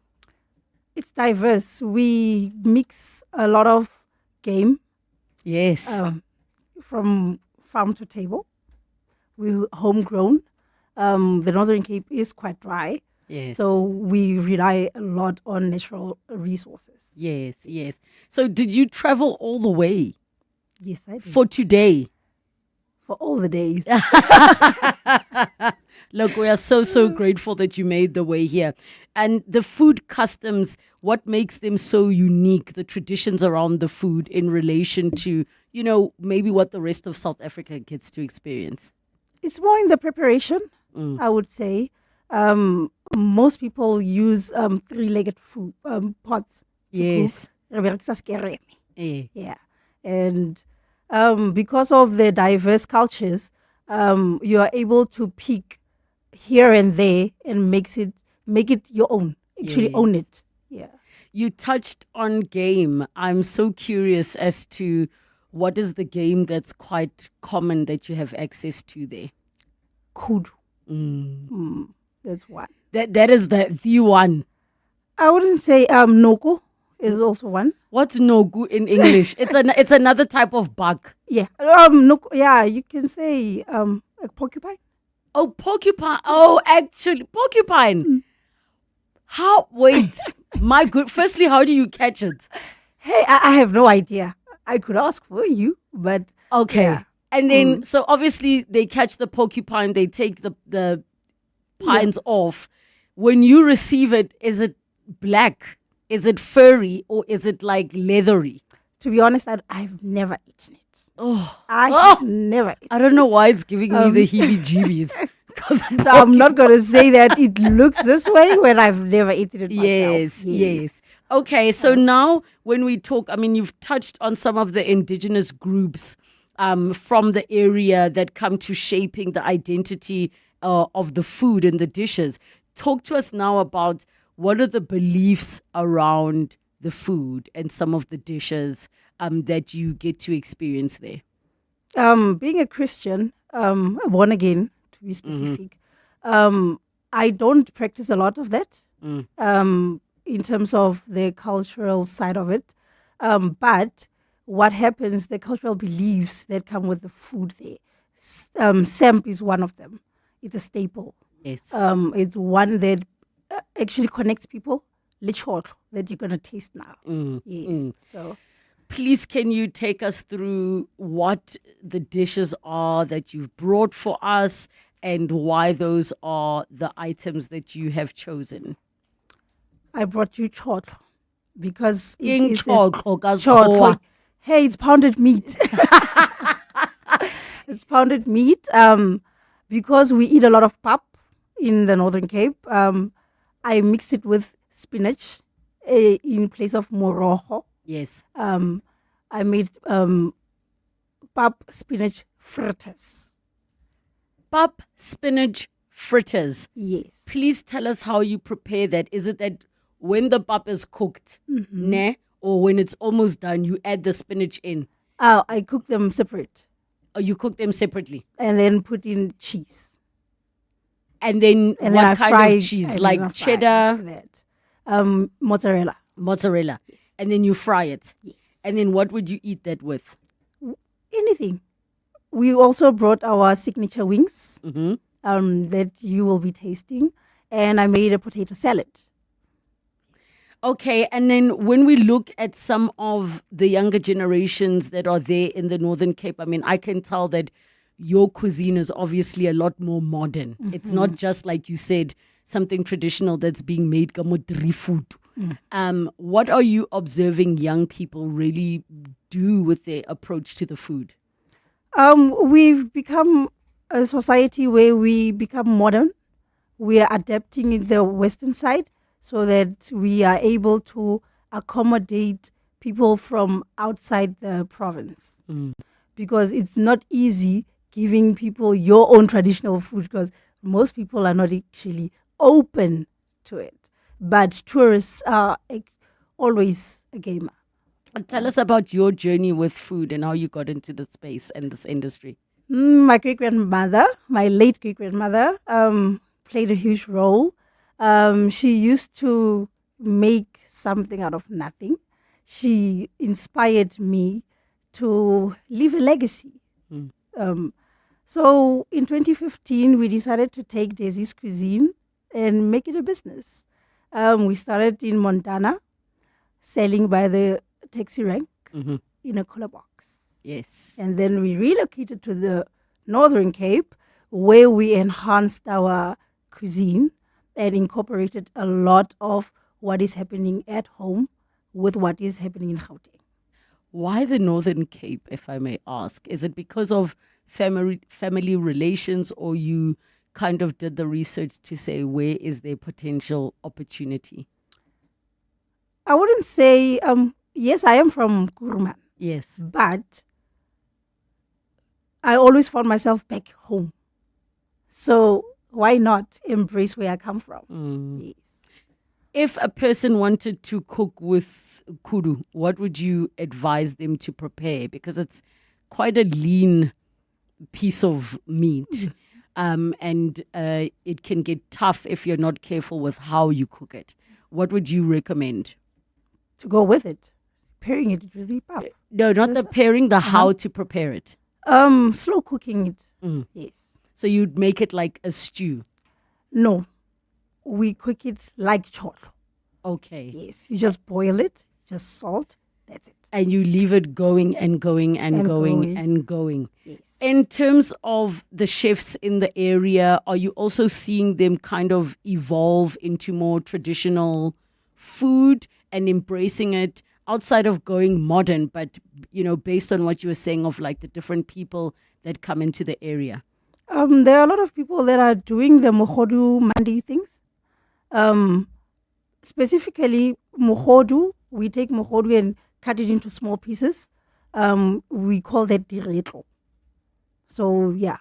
It's diverse. We mix a lot of game. Yes. From farm to table. We're homegrown. The Northern Cape is quite dry. Yes. So we rely a lot on natural resources. Yes, yes. So did you travel all the way? Yes, I did. For today? For all the days. Look, we are so grateful that you made the way here. And the food customs, what makes them so unique, the traditions around the food in relation to, maybe what the rest of South Africa gets to experience? It's more in the preparation, I would say. Most people use three-legged food pots. Yes. Yeah. And because of the diverse cultures, you are able to pick here and there and make it your own. Actually own it. Yeah. You touched on game. I'm so curious as to what is the game that's quite common that you have access to there? Kudu. That's one. That is the one. I wouldn't say Noko is also one. What's Nogu in English? It's another type of bug. Yeah. Noko, yeah, you can say a porcupine. Oh, porcupine. Oh, actually, porcupine. How? Wait. My good. Firstly, how do you catch it? Hey, I have no idea. I could ask for you, but okay. Yeah. And then, so obviously, they catch the porcupine. They take the pines off. When you receive it, is it black? Is it furry or is it like leathery? To be honest, I've never eaten it. Oh, I have never eaten I don't know why it's giving me the heebie-jeebies. So I'm not going to say that it looks this way when I've never eaten it myself. Yes. Okay, so now when we talk, I mean, you've touched on some of the indigenous groups from the area that come to shaping the identity of the food and the dishes. Talk to us now about what are the beliefs around the food and some of the dishes that you get to experience there. Being a Christian, born again, to be specific, I don't practice a lot of that in terms of the cultural side of it. But what happens, the cultural beliefs that come with the food there, Semp is one of them. It's a staple. Yes. It's one that actually connects people, lechotlo, that you're going to taste now. Yes. So, please, can you take us through what the dishes are that you've brought for us and why those are the items that you have chosen? I brought you chotlo because it King is chotlo. Hey, it's pounded meat. It's pounded meat because we eat a lot of pap in the Northern Cape. I mix it with spinach in place of moroho. Yes. I made pap spinach fritters. Pap spinach fritters. Yes. Please tell us how you prepare that. Is it that when the pap is cooked, or when it's almost done, you add the spinach in? I cook them separate. Oh, you cook them separately? And then put in cheese. And then what kind of cheese? Like cheddar? Mozzarella. Mozzarella. Yes. And then you fry it? Yes. And then what would you eat that with? Anything. We also brought our signature wings that you will be tasting. And I made a potato salad. Okay, and then when we look at some of the younger generations that are there in the Northern Cape, I mean, I can tell that your cuisine is obviously a lot more modern. It's not just, like you said, something traditional that's being made kamodri food. What are you observing young people really do with their approach to the food? We've become a society where we become modern. We are adapting in the Western side so that we are able to accommodate people from outside the province. Because it's not easy giving people your own traditional food because most people are not actually open to it. But tourists are always a gamer. Tell us about your journey with food and how you got into the space and this industry. My great-grandmother, my late great-grandmother, played a huge role. She used to make something out of nothing. She inspired me to leave a legacy. So in 2015, we decided to take Desi's cuisine and make it a business. We started in Montana, selling by the taxi rank in a cooler box. Yes. And then we relocated to the Northern Cape, where we enhanced our cuisine and incorporated a lot of what is happening at home with what is happening in Gauteng. Why the Northern Cape, if I may ask? Is it because of family relations, or you kind of did the research to say where is there potential opportunity? I wouldn't say, yes, I am from Kuruman. Yes. But I always found myself back home. So why not embrace where I come from? Yes. If a person wanted to cook with kudu, what would you advise them to prepare? Because it's quite a lean piece of meat. And it can get tough if you're not careful with how you cook it. What would you recommend? To go with it. Pairing it with the pap. No, not the pairing, the how to prepare it. Slow cooking it. Yes. So you'd make it like a stew? No. We cook it like chotlo. Okay. Yes. You just boil it, just salt, that's it. And you leave it going and going and going and going. Yes. In terms of the chefs in the area, are you also seeing them kind of evolve into more traditional food and embracing it outside of going modern, but, based on what you were saying of like the different people that come into the area? There are a lot of people that are doing the mohodu mandi things. Specifically, mohodu, we take mohodu and cut it into small pieces. We call that diretlo. So, yeah,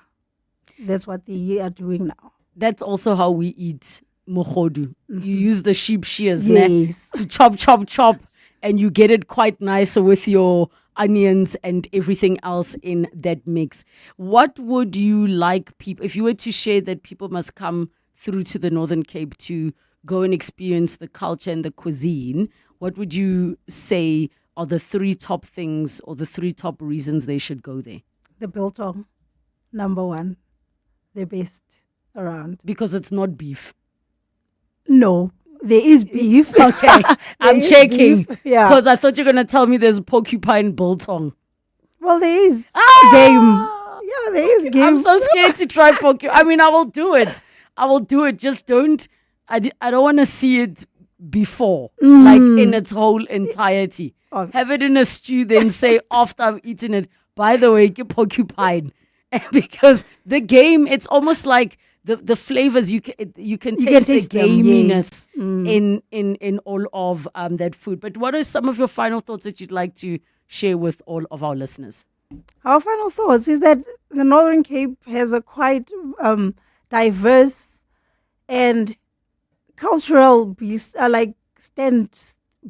that's what they are doing now. That's also how we eat mohodu. You use the sheep shears Yes. to chop, and you get it quite nice with your onions and everything else in that mix. What would you like people, if you were to share that people must come through to the Northern Cape to go and experience the culture and the cuisine, what would you say are the 3 top things or the 3 top reasons they should go there? The biltong, number 1, the best around. Because it's not beef. No, there is beef. Okay, I'm checking. Yeah. Because I thought you were going to tell me there's porcupine biltong. Well, there is game. Yeah, there is game. I'm so scared to try porcupine. I mean, I will do it. Just don't. I don't want to see it before, like in its whole entirety. Have it in a stew, then say after I've eaten it, by the way, get porcupine. Because the game, it's almost like the flavors you can taste the gaminess in all of that food. But what are some of your final thoughts that you'd like to share with all of our listeners? Our final thoughts is that the Northern Cape has a quite diverse and cultural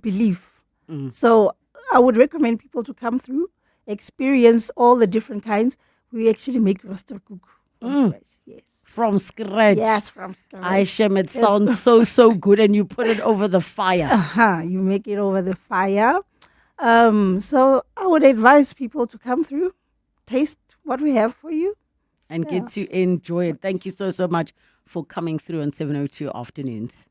belief. So I would recommend people to come through, experience all the different kinds. We actually make roaster cook from scratch. Yes. From scratch. Yes, from scratch. Aishem, it sounds so good, and you put it over the fire. You make it over the fire. So I would advise people to come through, taste what we have for you, and get to enjoy it. Thank you so much for coming through on 702 Afternoons.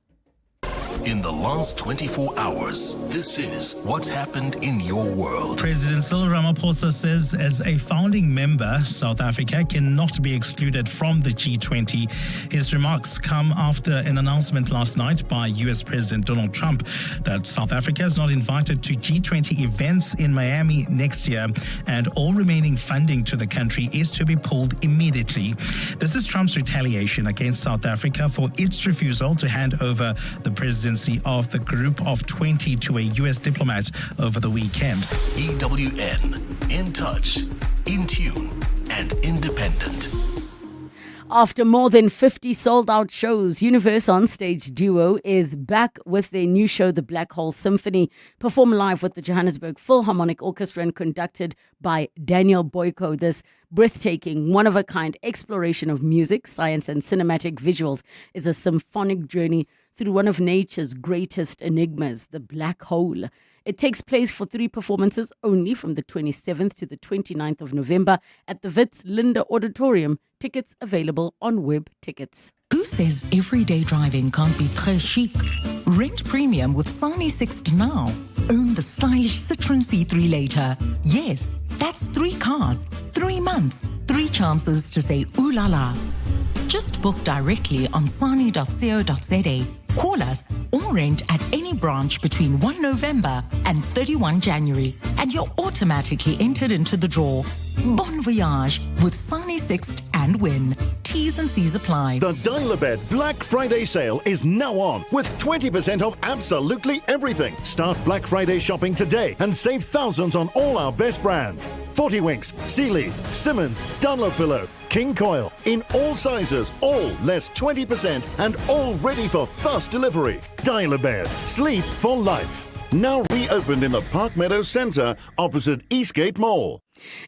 In the last 24 hours, this is what's happened in your world. President Cyril Ramaphosa says as a founding member, South Africa cannot be excluded from the G20. His remarks come after an announcement last night by US President Donald Trump that South Africa is not invited to G20 events in Miami next year, and all remaining funding to the country is to be pulled immediately. This is Trump's retaliation against South Africa for its refusal to hand over the presidency of the Group of 20 to a US diplomat over the weekend. EWN, in touch, in tune, and independent. After more than 50 sold-out shows, Universe Onstage Duo is back with their new show, The Black Hole Symphony, performed live with the Johannesburg Philharmonic Orchestra and conducted by Daniel Boyko. This breathtaking, one-of-a-kind exploration of music, science, and cinematic visuals is a symphonic journey through one of nature's greatest enigmas, the black hole. It takes place for 3 performances only from the 27th to the 29th of November at the Wits Linda Auditorium. Tickets available on Web Tickets. Who says everyday driving can't be très chic? Rent premium with Sani Sixt now. Own the stylish Citroen C3 later. Yes, that's 3 cars, 3 months, 3 chances to say ooh la la. Just book directly on sani.co.za. Call us or rent at any branch between 1 November and 31 January, and you're automatically entered into the draw. Bon voyage with Sani Sixt and win. T's and C's apply. The Dial-A-Bed Black Friday sale is now on with 20% off absolutely everything. Start Black Friday shopping today and save thousands on all our best brands. 40 Winks, Sealy, Simmons, Dunlopillow, King Coil, in all sizes, all less 20% and all ready for fast delivery. Dial-A-Bed, sleep for life. Now reopened in the Park Meadows Centre opposite Eastgate Mall.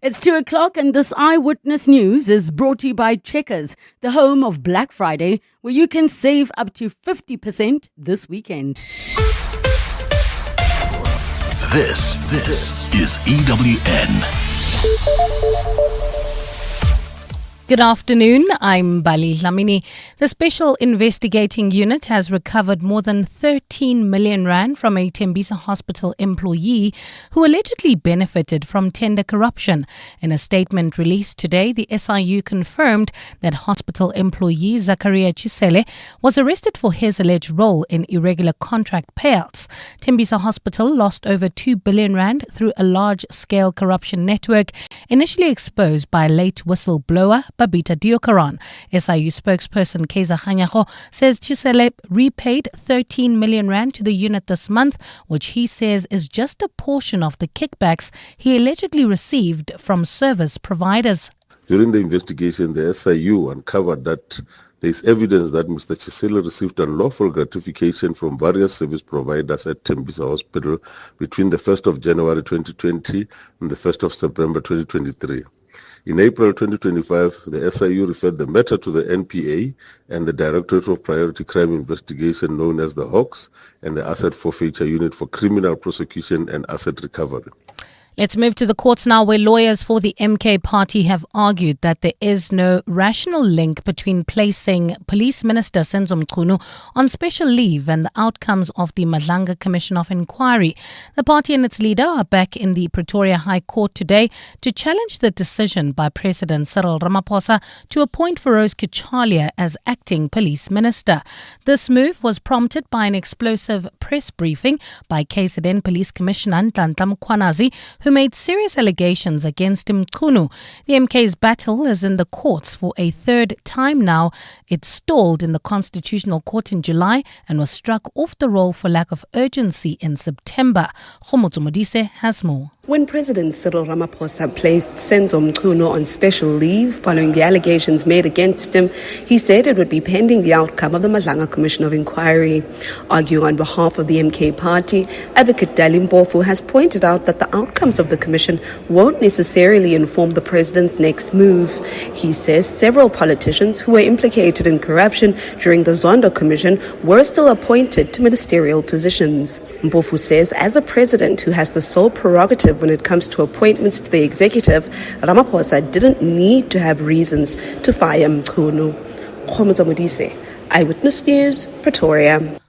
It's 2:00 and this Eyewitness News is brought to you by Checkers, the home of Black Friday, where you can save up to 50% this weekend. This is EWN. Good afternoon, I'm Bali Dlamini. The Special Investigating Unit has recovered more than 13 million rand from a Tembisa Hospital employee who allegedly benefited from tender corruption. In a statement released today, the SIU confirmed that hospital employee Zakaria Chisele was arrested for his alleged role in irregular contract payouts. Tembisa Hospital lost over 2 billion rand through a large-scale corruption network initially exposed by late whistleblower Babita Diokaran. SIU spokesperson Keza Khanyago says Chisele repaid 13 million rand to the unit this month, which he says is just a portion of the kickbacks he allegedly received from service providers. During the investigation, the SIU uncovered that there is evidence that Mr. Chisele received unlawful gratification from various service providers at Tembisa Hospital between the 1st of January 2020 and the 1st of September 2023. In April 2025, the SIU referred the matter to the NPA and the Directorate of Priority Crime Investigation, known as the Hawks, and the Asset Forfeiture Unit for Criminal Prosecution and Asset Recovery. Let's move to the courts now, where lawyers for the MK party have argued that there is no rational link between placing Police Minister Senzo Mchunu on special leave and the outcomes of the Madlanga Commission of Inquiry. The party and its leader are back in the Pretoria High Court today to challenge the decision by President Cyril Ramaphosa to appoint Feroz Kichalia as acting police minister. This move was prompted by an explosive press briefing by KZN Police Commissioner Nhlanhla Mkhwanazi, who made serious allegations against Mchunu. The MK's battle is in the courts for a third time now. It stalled in the Constitutional Court in July and was struck off the roll for lack of urgency in September. Khomotso Modise has more. When President Cyril Ramaphosa placed Senzo Mchunu on special leave following the allegations made against him, he said it would be pending the outcome of the Madlanga Commission of Inquiry. Arguing on behalf of the MK party, Advocate Dali Mpofu has pointed out that the outcomes of the commission won't necessarily inform the president's next move. He says several politicians who were implicated in corruption during the Zondo Commission were still appointed to ministerial positions. Mpofu says as a president who has the sole prerogative when it comes to appointments to the executive, Ramaphosa didn't need to have reasons to fire Mchunu. Khomotso Modise, Eyewitness News, Pretoria.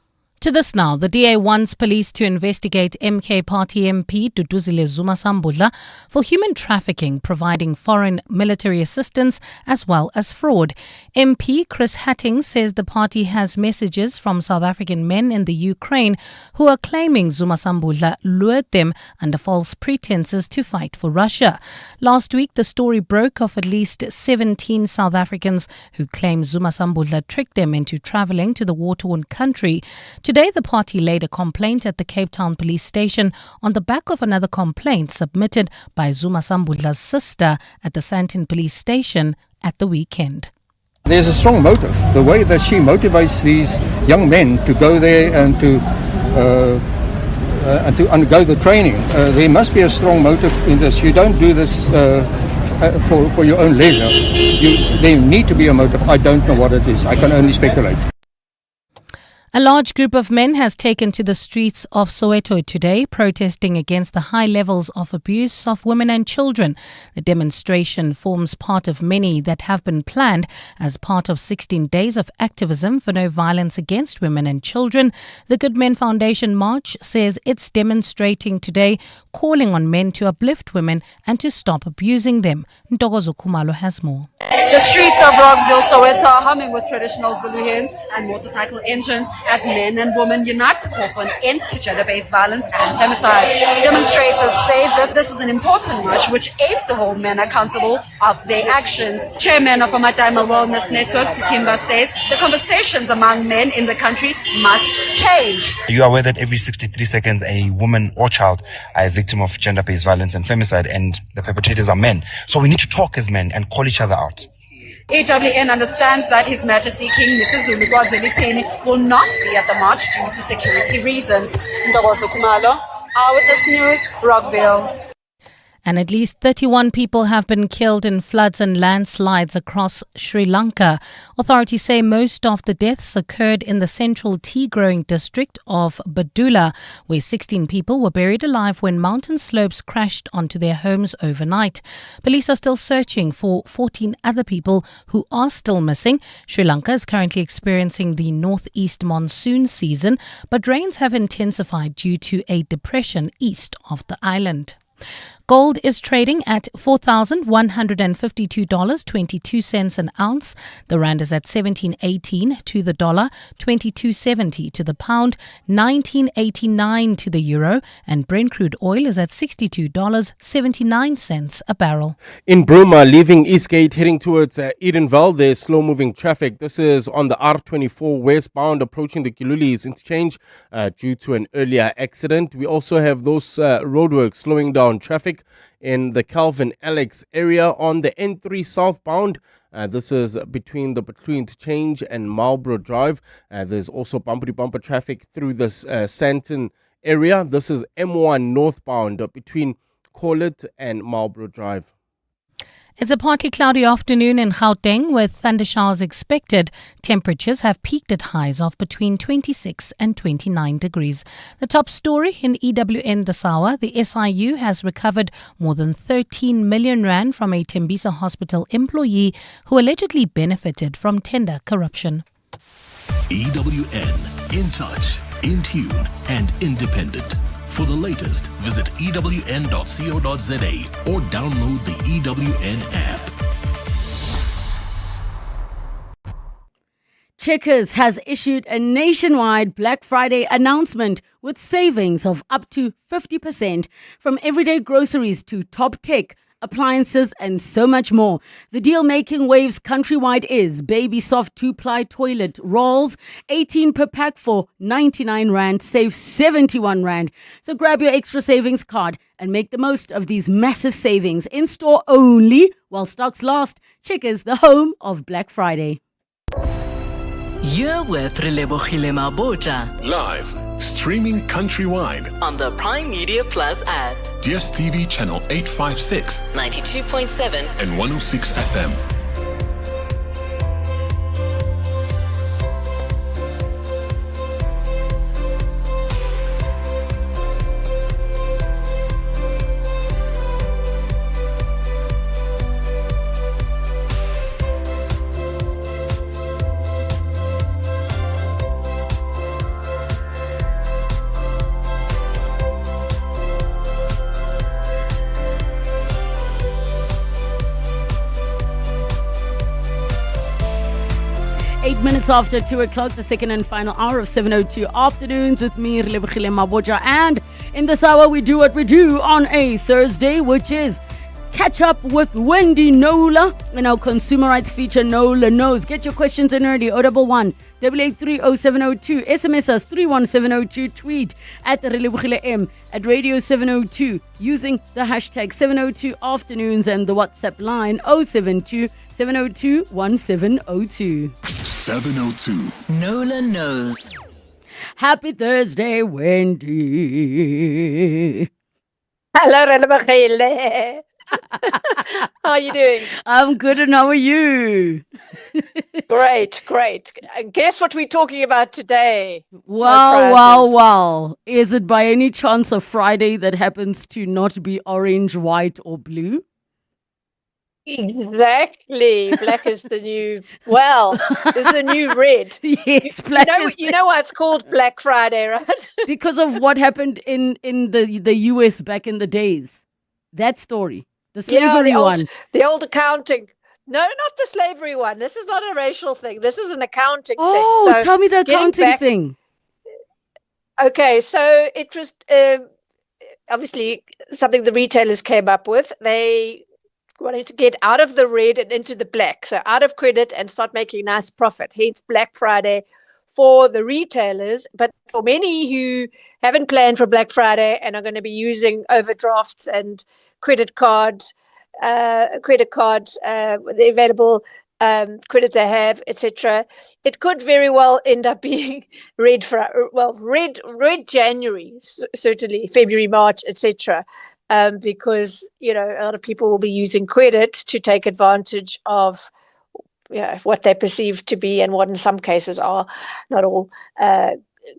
To this now, the DA wants police to investigate MK Party MP Duduzile Zuma Sambudla for human trafficking, providing foreign military assistance as well as fraud. MP Chris Hatting says the party has messages from South African men in the Ukraine who are claiming Zuma Sambudla lured them under false pretenses to fight for Russia. Last week, the story broke of at least 17 South Africans who claim Zuma Sambudla tricked them into travelling to the war-torn country. Today, the party laid a complaint at the Cape Town police station on the back of another complaint submitted by Zuma Sambudla's sister at the Sandton police station at the weekend. There's a strong motive. The way that she motivates these young men to go there and to undergo the training, there must be a strong motive in this. You don't do this for your own leisure. There need to be a motive. I don't know what it is. I can only speculate. A large group of men has taken to the streets of Soweto today, protesting against the high levels of abuse of women and children. The demonstration forms part of many that have been planned as part of 16 days of activism for no violence against women and children. The Good Men Foundation March says it's demonstrating today, calling on men to uplift women and to stop abusing them. Ntokozo Khumalo has more. The streets of Rockville, Soweto are humming with traditional Zulu hymns and motorcycle engines as men and women unite to call for an end to gender-based violence and femicide. Demonstrators say this is an important march which aims to hold men accountable of their actions. Chairman of Amadima Wellness Network, Titimba, says the conversations among men in the country must change. You are aware that every 63 seconds a woman or child are a victim of gender-based violence and femicide, and the perpetrators are men. So we need to talk as men and call each other out. AWN understands that His Majesty King Mrs. Relebogile Mabotja will not be at the march due to security reasons. Ntokozo Khumalo, Eyewitness News, Rockville. And at least 31 people have been killed in floods and landslides across Sri Lanka. Authorities say most of the deaths occurred in the central tea-growing district of Badula, where 16 people were buried alive when mountain slopes crashed onto their homes overnight. Police are still searching for 14 other people who are still missing. Sri Lanka is currently experiencing the northeast monsoon season, but rains have intensified due to a depression east of the island. Gold is trading at $4,152.22 an ounce. The rand is at 17.18 to the dollar, 22.70 to the pound, 19.89 to the euro, and Brent crude oil is at $62.79 a barrel. In Bruma, leaving Eastgate heading towards Edenville, there's slow-moving traffic. This is on the R24 westbound approaching the Kilulis interchange due to an earlier accident. We also have those roadworks slowing down traffic in the Calvin Alex area on the N3 southbound. This is between the Butlu interchange and Marlborough Drive. There's also bumper-to-bumper traffic through this Santon area. This is M1 northbound between Corlett and Marlborough Drive. It's a partly cloudy afternoon in Gauteng with thunder showers expected. Temperatures have peaked at highs of between 26 and 29 degrees. The top story in EWN this hour, the SIU has recovered more than 13 million rand from a Tembisa hospital employee who allegedly benefited from tender corruption. EWN, in touch, in tune, and independent. For the latest, visit ewn.co.za or download the EWN app. Checkers has issued a nationwide Black Friday announcement with savings of up to 50% from everyday groceries to top tech, appliances, and so much more. The deal making waves countrywide is Baby Soft 2-ply toilet rolls, 18 per pack for 99 Rand, save 71 Rand. So grab your extra savings card and make the most of these massive savings in store only while stocks last. Checkers, the home of Black Friday. You're with Relebogile Mabotja Live, streaming countrywide on the Prime Media Plus app. DSTV channel 856, 92.7 and 106 FM. 8 minutes after 2 o'clock, the second and final hour of 7:02 afternoons with me, Relebogile Mabotja. And in this hour, we do what we do on a Thursday, which is catch up with Wendy Nola in our consumer rights feature, Nola Knows. Get your questions in early, 011 8830702, SMS us 31702, tweet at Relebogile M, at Radio 702, using the hashtag 702 afternoons and the WhatsApp line 072 702 1702. 702. Nola Knows. Happy Thursday, Wendy. Hello, Relebogile. How are you doing? I'm good, and how are you? Great. Guess what we're talking about today? Wow. Is it by any chance a Friday that happens to not be orange, white, or blue? Exactly. Black is the new, is the new red. Yes, black you know why it's called Black Friday, right? Because of what happened in the US back in the days. That story. The slavery one. The old accounting. No, not the slavery one. This is not a racial thing. This is an accounting thing. So tell me the accounting thing. Okay, so it was obviously something the retailers came up with. They wanted to get out of the red and into the black. So out of credit and start making nice profit. Hence Black Friday for the retailers. But for many who haven't planned for Black Friday and are going to be using overdrafts and credit cards, the available credit they have, etc. It could very well end up being red January, certainly February, March, etc. because, a lot of people will be using credit to take advantage of what they perceive to be, and what in some cases are not all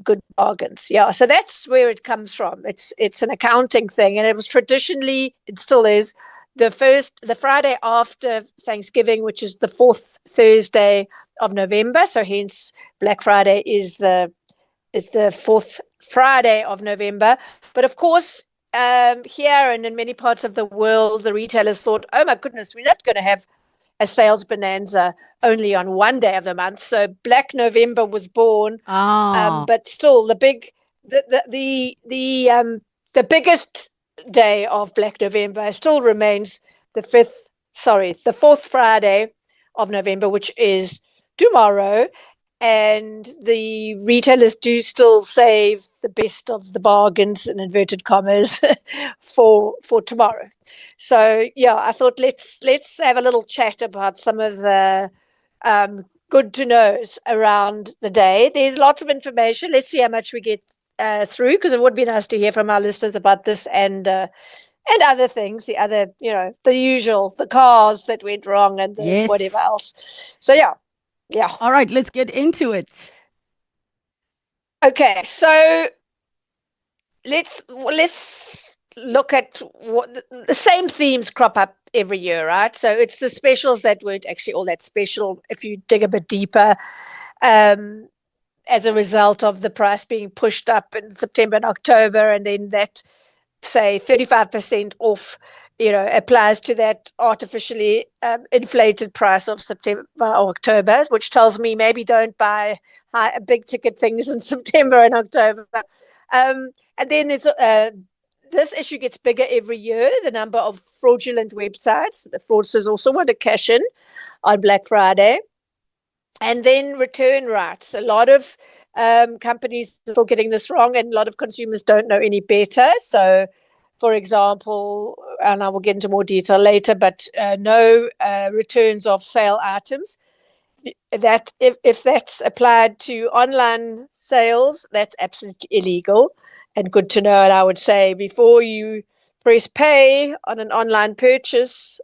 good bargains. Yeah, so that's where it comes from. It's an accounting thing, and it was traditionally, it still is, the Friday after Thanksgiving, which is the fourth Thursday of November. So hence Black Friday is the fourth Friday of November. But of course, here and in many parts of the world, the retailers thought, oh my goodness, we're not going to have a sales bonanza only on one day of the month. So Black November was born, but still the biggest day of Black November still remains the fourth Friday of November, which is tomorrow. And the retailers do still save the best of the bargains, in inverted commas, for tomorrow. So yeah, I thought let's have a little chat about some of the good to knows around the day. There's lots of information. Let's see how much we get through, because it would be nice to hear from our listeners about this and other things, the other, the usual, the cars that went wrong and the whatever else. So yeah. All right, let's get into it. Okay, so let's look at what the same themes crop up every year, right? So it's the specials that weren't actually all that special if you dig a bit deeper, as a result of the price being pushed up in September and October, and then that, say, 35% off, applies to that artificially inflated price of September or October, which tells me maybe don't buy big ticket things in September and October. And then it's this issue gets bigger every year, the number of fraudulent websites. The fraudsters also want to cash in on Black Friday. And then return rates. A lot of companies are still getting this wrong, and a lot of consumers don't know any better. So, for example, and I will get into more detail later, but no returns of sale items. That if that's applied to online sales, that's absolutely illegal and good to know. And I would say before you press pay on an online purchase,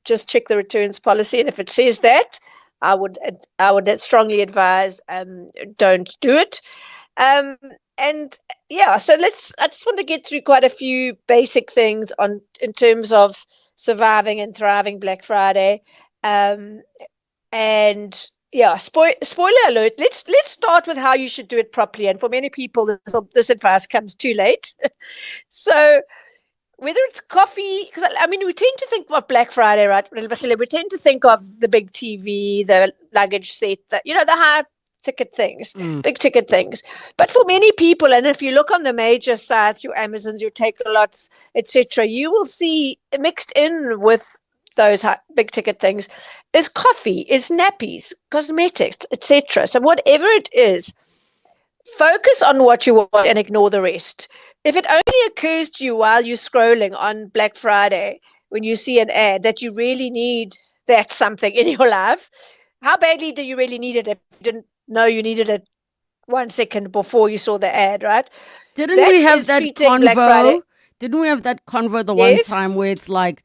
just check the returns policy, and if it says that, I would strongly advise don't do it. And yeah, so I just want to get through quite a few basic things in terms of surviving and thriving Black Friday. And yeah, spoiler alert. Let's start with how you should do it properly. And for many people, this advice comes too late. So whether it's coffee, because we tend to think of Black Friday, right? We tend to think of the big TV, the luggage set, the high ticket things, big ticket things. But for many people, and if you look on the major sites, your Amazons, your Takealots, etc., you will see mixed in with those big ticket things is coffee, is nappies, cosmetics, etc. So whatever it is, focus on what you want and ignore the rest. If it only occurs to you while you're scrolling on Black Friday, when you see an ad, that you really need that something in your life, how badly do you really need it if you didn't know you needed it 1 second before you saw the ad, right? Didn't we have that convo? Didn't we have that convo the one time where it's like,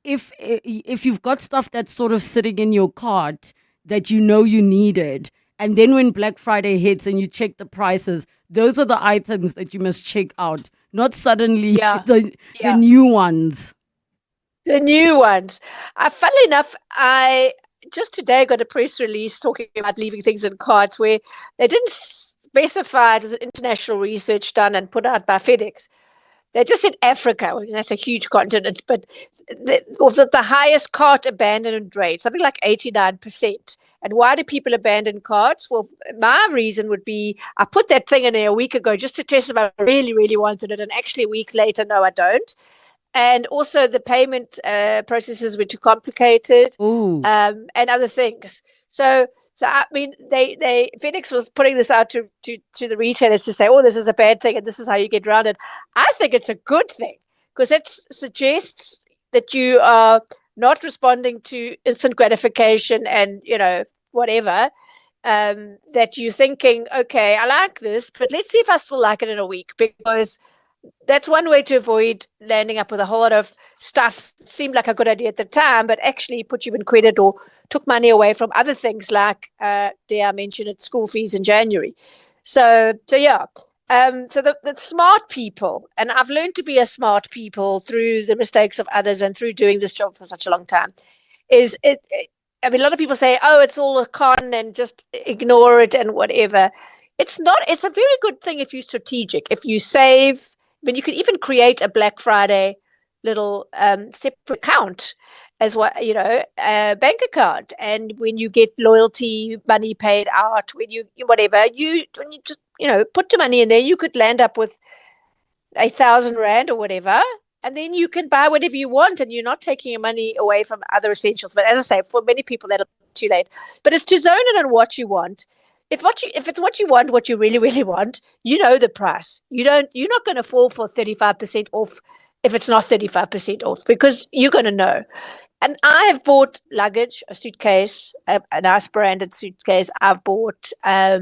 if you've got stuff that's sort of sitting in your cart that you know you needed, and then when Black Friday hits and you check the prices, those are the items that you must check out, not suddenly the new ones. The new ones. Funnily enough, I just today got a press release talking about leaving things in carts where they didn't specify it as international research done and put out by FedEx. They just said Africa. Well, that's a huge continent, but was it the highest cart abandonment rate, something like 89%. And why do people abandon carts? Well, my reason would be I put that thing in there a week ago just to test if I really, really wanted it. And actually a week later, no, I don't. And also the payment processes were too complicated and other things. So they FedEx was putting this out to the retailers to say, oh, this is a bad thing and this is how you get around it. I think it's a good thing because it suggests that you are not responding to instant gratification and, whatever, that you're thinking, okay, I like this, but let's see if I still like it in a week, because that's one way to avoid landing up with a whole lot of stuff that seemed like a good idea at the time, but actually put you in credit or took money away from other things like, dare I mention it, school fees in January. So yeah. So the smart people, and I've learned to be a smart people through the mistakes of others and through doing this job for such a long time, I mean, a lot of people say, oh, it's all a con and just ignore it and whatever. It's not. It's a very good thing if you're strategic, if you save. I mean, you could even create a Black Friday little separate account as what, a bank account. And when you get loyalty money paid out, when you just, put the money in there, you could land up with 1,000 Rand or whatever. And then you can buy whatever you want, and you're not taking your money away from other essentials. But as I say, for many people, that'll be too late. But it's to zone in on what you want. If it's what you want, what you really, really want, you know the price. You're not going to fall for 35% off if it's not 35% off, because you're going to know. And I have bought luggage, a suitcase, a nice branded suitcase. I've bought a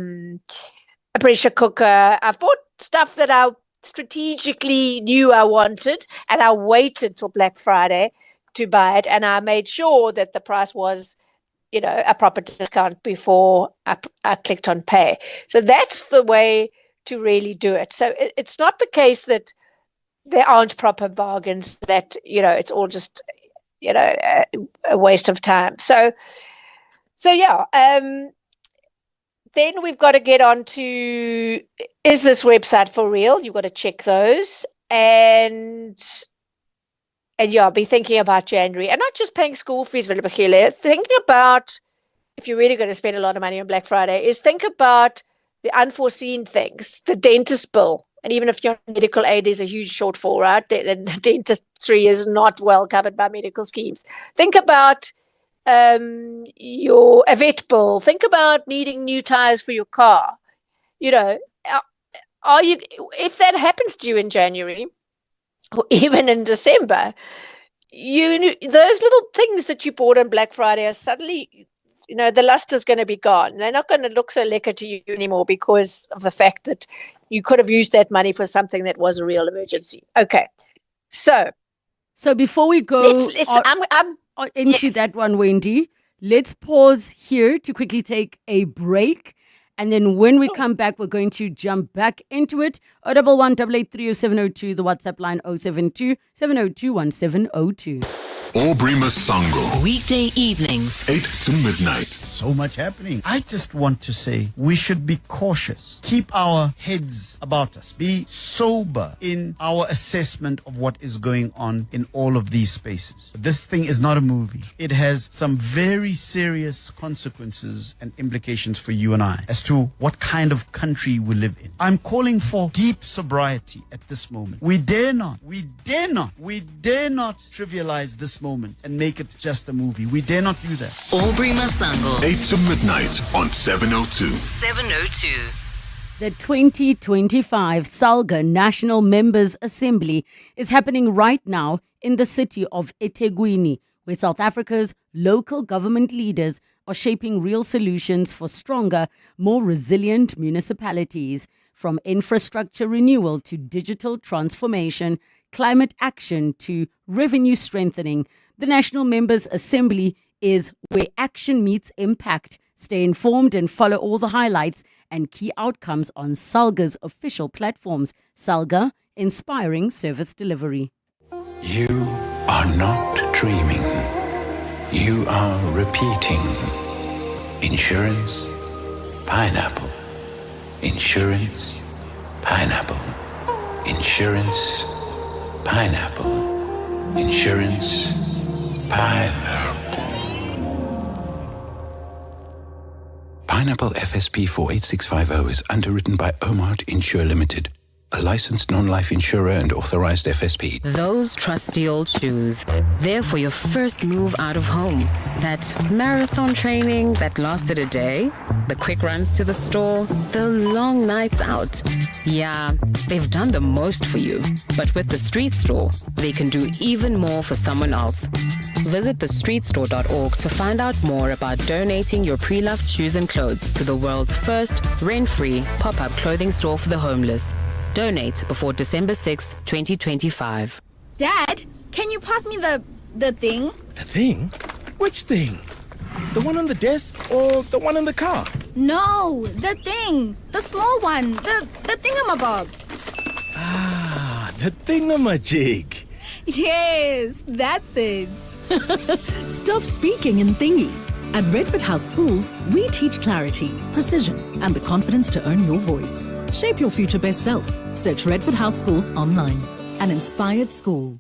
pressure cooker. I've bought stuff that I strategically knew I wanted, and I waited till Black Friday to buy it, and I made sure that the price was, a proper discount before I clicked on pay. So that's the way to really do it. So it's not the case that there aren't proper bargains, that, it's all just, a waste of time. So yeah. Then we've got to get on to, is this website for real? You've got to check those. And yeah, be thinking about January. And not just paying school fees, Relebogile. Thinking about, if you're really going to spend a lot of money on Black Friday, is think about the unforeseen things, the dentist bill. And even if you're on medical aid, there's a huge shortfall, right? The dentistry is not well covered by medical schemes. Think about your vet bill. Think about needing new tires for your car. Are you, if that happens to you in January or even in December, those little things that you bought on Black Friday are suddenly, the luster's going to be gone. They're not going to look so lekker to you anymore because of the fact that you could have used that money for something that was a real emergency. Okay, so before we go into that one, Wendy, let's pause here to quickly take a break. And then when we come back, we're going to jump back into it. 011 883 0702, the WhatsApp line 072 702 1702. Aubrey Masango. Weekday evenings, 8 to midnight. So much happening. I just want to say we should be cautious. Keep our heads about us. Be sober in our assessment of what is going on in all of these spaces. This thing is not a movie. It has some very serious consequences and implications for you and I as to what kind of country we live in. I'm calling for deep sobriety at this moment. We dare not trivialize this moment and make it just a movie. We dare not do that. Aubrey Masango. 8 to midnight on 702. 702. The 2025 SALGA National Members Assembly is happening right now in the city of eThekwini, where South Africa's local government leaders are shaping real solutions for stronger, more resilient municipalities, from infrastructure renewal to digital transformation, climate action to revenue strengthening. The National Members Assembly is where action meets impact. Stay informed and follow all the highlights and key outcomes on SALGA's official platforms. SALGA, inspiring service delivery. You are not dreaming. You are repeating. Insurance, pineapple. Insurance, pineapple. Insurance, pineapple. Insurance, pineapple. Pineapple FSP 48650 is underwritten by Omart Insure Limited, a licensed non-life insurer and authorized FSP. Those trusty old shoes. There for your first move out of home. That marathon training that lasted a day. The quick runs to the store. The long nights out. Yeah, they've done the most for you. But with the Street Store, they can do even more for someone else. Visit thestreetstore.org to find out more about donating your pre-loved shoes and clothes to the world's first rent-free pop-up clothing store for the homeless. Donate before December 6, 2025. Dad, can you pass me the thing? The thing? Which thing? The one on the desk or the one in the car? No, the thing. The small one. The thingamabob. Ah, the thingamajig. Yes, that's it. Stop speaking in thingy. At Redford House Schools, we teach clarity, precision, and the confidence to own your voice. Shape your future best self. Search Redford House Schools online. An inspired school.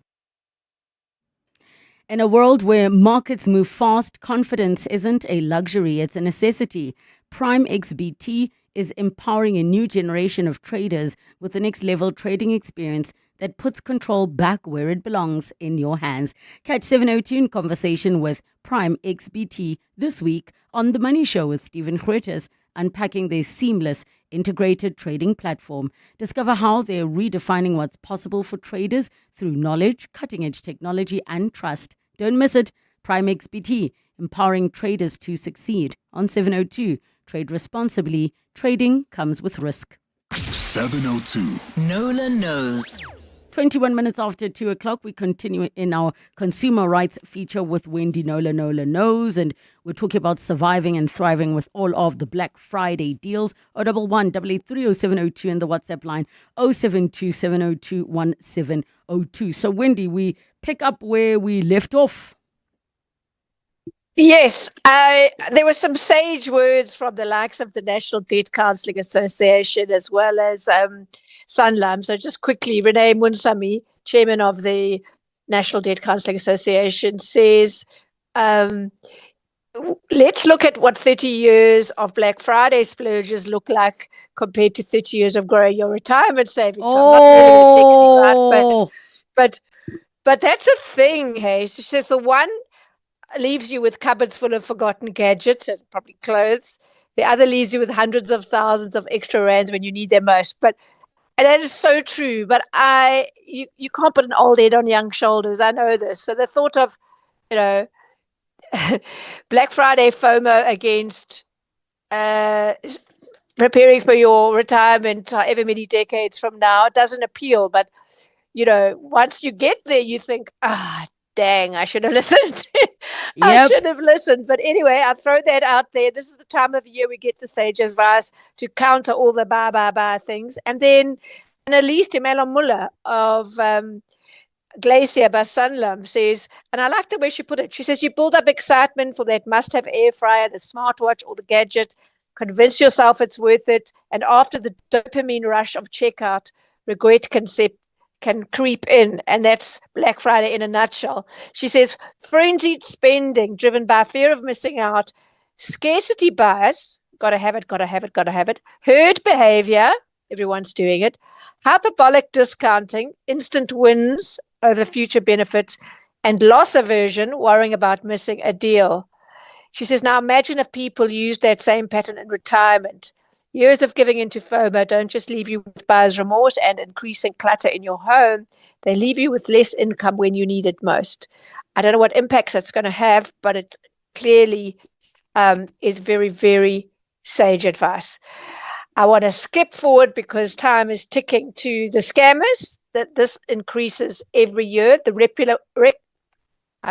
In a world where markets move fast, confidence isn't a luxury, it's a necessity. Prime XBT is empowering a new generation of traders with the next level trading experience that puts control back where it belongs, in your hands. Catch 702 in conversation with Prime XBT this week on The Money Show with Stephen Curtis, unpacking their seamless integrated trading platform. Discover how they're redefining what's possible for traders through knowledge, cutting-edge technology, and trust. Don't miss it. Prime XBT, empowering traders to succeed. On 702, trade responsibly. Trading comes with risk. 702. Nola knows. 21 minutes after 2 o'clock, we continue in our consumer rights feature with Wendy Nola Knows, and we're talking about surviving and thriving with all of the Black Friday deals. 011-883-0702 and the WhatsApp line 072-702-1702. So Wendy, we pick up where we left off. Yes, there were some sage words from the likes of the National Debt Counselling Association as well as Sanlam. So just quickly, Renee Munsami, chairman of the National Debt Counselling Association, says, let's look at what 30 years of Black Friday splurges look like compared to 30 years of growing your retirement savings. So I'm not really sexy, right? But that's a thing, hey. So she says the one leaves you with cupboards full of forgotten gadgets and probably clothes. The other leaves you with hundreds of thousands of extra rands when you need them most. And that is so true. But you can't put an old head on young shoulders. I know this. So the thought of, Black Friday FOMO against preparing for your retirement however many decades from now doesn't appeal. But, once you get there, you think, dang, I should have listened. I should have listened. But anyway, I'll throw that out there. This is the time of year we get the sage advice to counter all the bye things. And then Annalise de Muller of Glacier by Sanlam says, and I like the way she put it, she says, you build up excitement for that must-have air fryer, the smartwatch, or the gadget. Convince yourself it's worth it. And after the dopamine rush of checkout, regret can creep in, and that's Black Friday in a nutshell. She says, frenzied spending driven by fear of missing out, scarcity bias, gotta have it, herd behavior, everyone's doing it, hyperbolic discounting, instant wins over future benefits, and loss aversion, worrying about missing a deal. She says, now imagine if people used that same pattern in retirement. Years of giving into FOMO don't just leave you with buyer's remorse and increasing clutter in your home. They leave you with less income when you need it most. I don't know what impacts that's going to have, but it clearly is very, very sage advice. I want to skip forward because time is ticking to the scammers. That this increases every year. The replica websites. The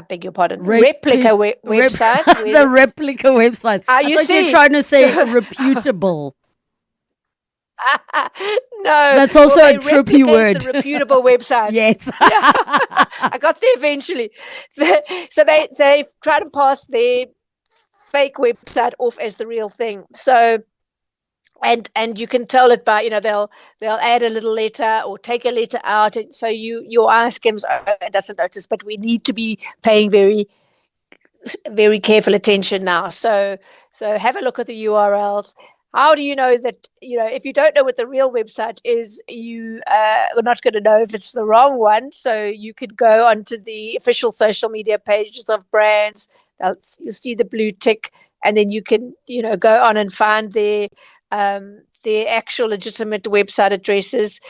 replica websites. I thought you were trying to say reputable. No, that's also a trippy word. The reputable websites. Yes, I got there eventually. So they try to pass their fake website off as the real thing. So, and you can tell it by they'll add a little letter or take a letter out, and so your eye skims doesn't notice. But we need to be paying very, very careful attention now. So have a look at the URLs. How do you know that, if you don't know what the real website is, you are not going to know if it's the wrong one. So you could go onto the official social media pages of brands. You'll see the blue tick, and then you can, go on and find their actual legitimate website addresses.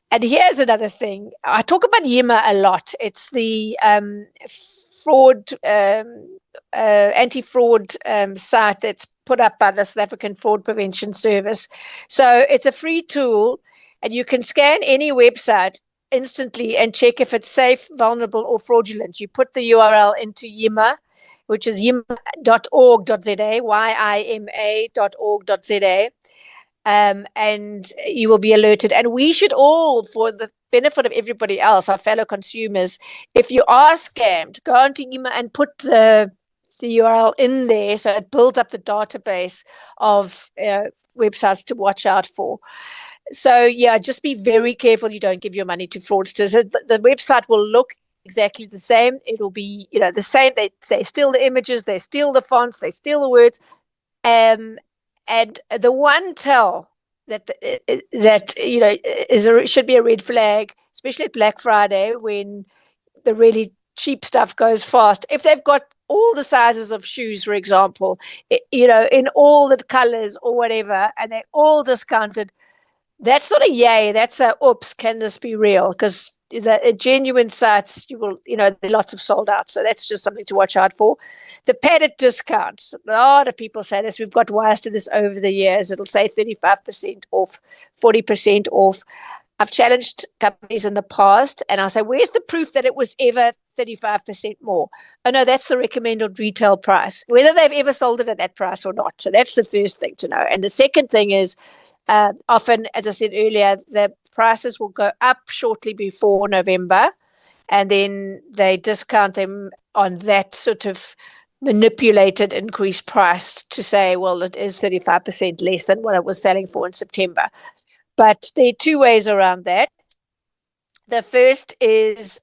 And here's another thing. I talk about YIMA a lot. It's the fraud, anti-fraud site that's put up by the South African Fraud Prevention Service. So it's a free tool, and you can scan any website instantly and check if it's safe, vulnerable, or fraudulent. You put the URL into YIMA, which is yima.org.za, yima.org.za, and you will be alerted. And we should all, for the benefit of everybody else, our fellow consumers, if you are scammed, go onto YIMA and put the URL in there so it builds up the database of websites to watch out for. So yeah, just be very careful you don't give your money to fraudsters. The website will look exactly the same. It will be, the same. They steal the images, they steal the fonts, they steal the words. And the one tell that should be a red flag, especially at Black Friday when the really cheap stuff goes fast. If they've got all the sizes of shoes, for example, in all the colors or whatever, and they're all discounted, that's not a yay. That's a oops. Can this be real? Because the genuine sites, there are lots of sold out. So that's just something to watch out for. The padded discounts. A lot of people say this. We've got wires to this over the years. It'll say 35% off, 40% off. I've challenged companies in the past, and I say, where's the proof that it was ever 35% more? Oh, no, that's the recommended retail price, whether they've ever sold it at that price or not. So that's the first thing to know. And the second thing is, often, as I said earlier, the prices will go up shortly before November, and then they discount them on that sort of manipulated increased price to say, well, it is 35% less than what it was selling for in September. But there are two ways around that. The first is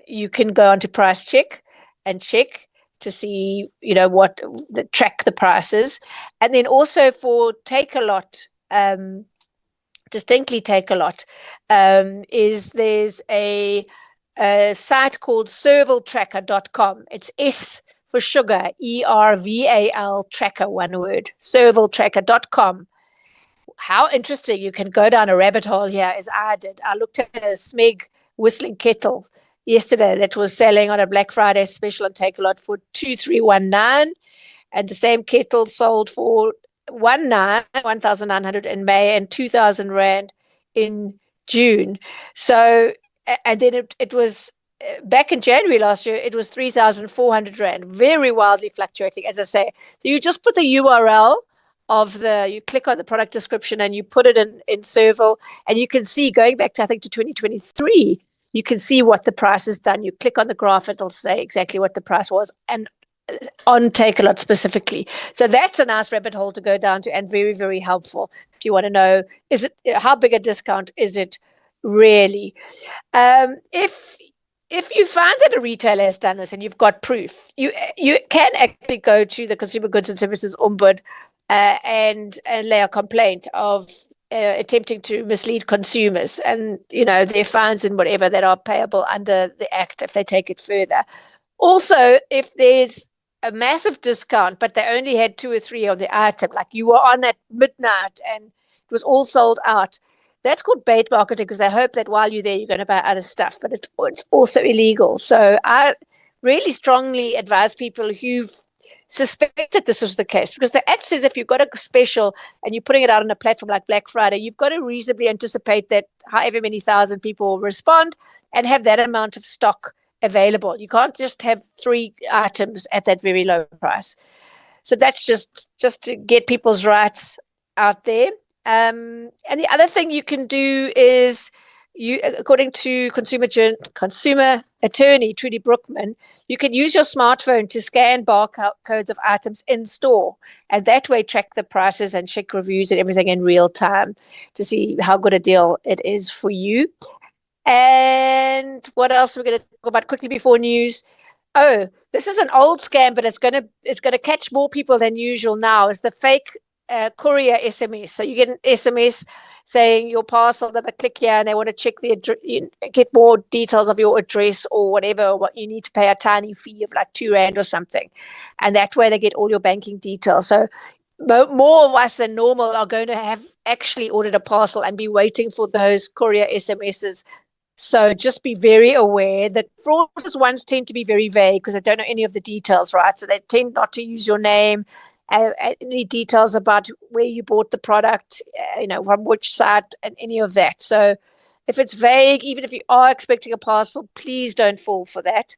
you can go onto Price Check and check to see, track the prices. And then also for Take a Lot, distinctly Take a Lot, there's a site called servaltracker.com. It's S for sugar, ERVAL tracker, one word, servaltracker.com. How interesting. You can go down a rabbit hole here, as I did. I looked at a Smeg whistling kettle yesterday that was selling on a Black Friday special and Take a Lot for 2,319, and the same kettle sold for 1,900 in May and 2,000 Rand in June. So, and then it was back in January last year, it was 3,400 Rand, very wildly fluctuating, as I say. So you just put the URL you click on the product description and you put it in Serval, and you can see, going back to, I think, to 2023, you can see what the price has done. You click on the graph, it'll say exactly what the price was, and on Take a Lot specifically. So that's a nice rabbit hole to go down to, and very, very helpful. Do you want to know, how big a discount is it really? If you find that a retailer has done this and you've got proof, you can actually go to the Consumer Goods and Services Ombud and lay a complaint of attempting to mislead consumers, and there are fines and whatever that are payable under the Act if they take it further. Also, if there's a massive discount but they only had 2 or 3 on the item, like you were on at midnight and it was all sold out, that's called bait marketing, because they hope that while you're there you're going to buy other stuff, but it's also illegal. So I really strongly advise people who've suspect that this was the case, because the Act says if you've got a special and you're putting it out on a platform like Black Friday, you've got to reasonably anticipate that however many thousand people will respond and have that amount of stock available. You can't just have 3 items at that very low price. So that's just to get people's rights out there. And the other thing you can do is, according to consumer attorney Trudy Brookman, you can use your smartphone to scan barcodes of items in store, and that way track the prices and check reviews and everything in real time to see how good a deal it is for you. And what else are we going to talk about quickly before news? Oh, this is an old scam, but it's going to catch more people than usual now. Is the fake courier SMS. So you get an SMS saying your parcel, that I click here and they want to check get more details of your address or whatever, what you need to pay a tiny fee of like 2 Rand or something. And that way they get all your banking details. So more of us than normal are going to have actually ordered a parcel and be waiting for those courier SMSs. So just be very aware that fraudsters ones tend to be very vague because they don't know any of the details, right? So they tend not to use your name any details about where you bought the product, from which site, and any of that. So if it's vague, even if you are expecting a parcel, please don't fall for that.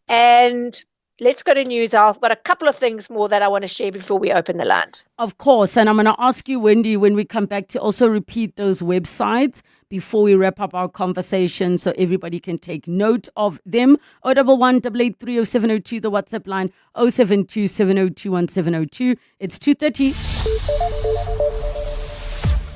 And let's go to news. I've got a couple of things more that I want to share before we open the lines. Of course. And I'm going to ask you, Wendy, when we come back, to also repeat those websites before we wrap up our conversation so everybody can take note of them. 011 883 0702, the WhatsApp line 072 702 1702. It's 2:30.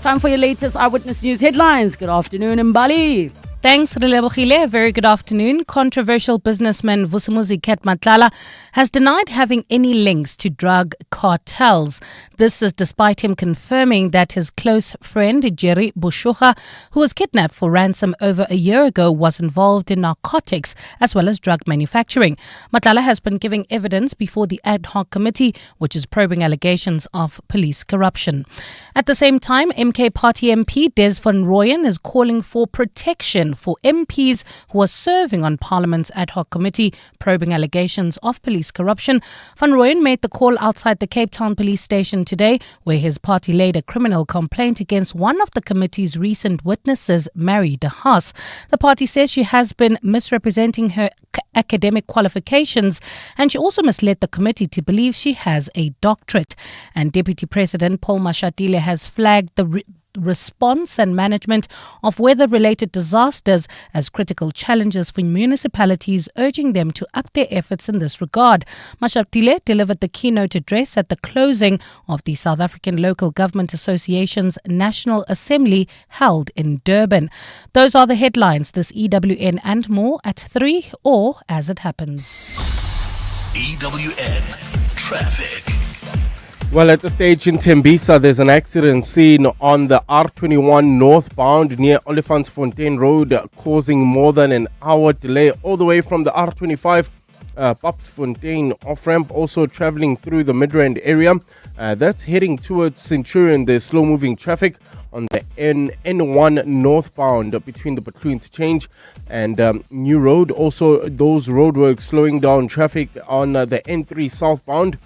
Time for your latest Eyewitness News headlines. Good afternoon, Mbali. Thanks, Relebogile. Very good afternoon. Controversial businessman Vusumuzi Matlala has denied having any links to drug cartels. This is despite him confirming that his close friend Jerry Bushuha, who was kidnapped for ransom over a year ago, was involved in narcotics as well as drug manufacturing. Matlala has been giving evidence before the ad hoc committee, which is probing allegations of police corruption. At the same time, MK Party MP Des van Rooyen is calling for protection for MPs who are serving on Parliament's ad hoc committee probing allegations of police corruption. Van Rooyen made the call outside the Cape Town police station today, where his party laid a criminal complaint against one of the committee's recent witnesses, Mary de Haas. The party says she has been misrepresenting her academic qualifications, and she also misled the committee to believe she has a doctorate. And Deputy President Paul Mashatile has flagged the response and management of weather-related disasters as critical challenges for municipalities, urging them to up their efforts in this regard. Mashatile delivered the keynote address at the closing of the South African Local Government Association's National Assembly held in Durban. Those are the headlines. This EWN and more at 3 or as it happens. EWN Traffic. Well, at the stage in Tembisa, there's an accident seen on the R21 northbound near Olifantsfontein Road, causing more than an hour delay all the way from the R25 Papsfontein off-ramp, also traveling through the Midrand area. That's heading towards Centurion. There's slow-moving traffic on the N1 northbound between the Butlu interchange and New Road. Also, those roadworks slowing down traffic on the N3 southbound.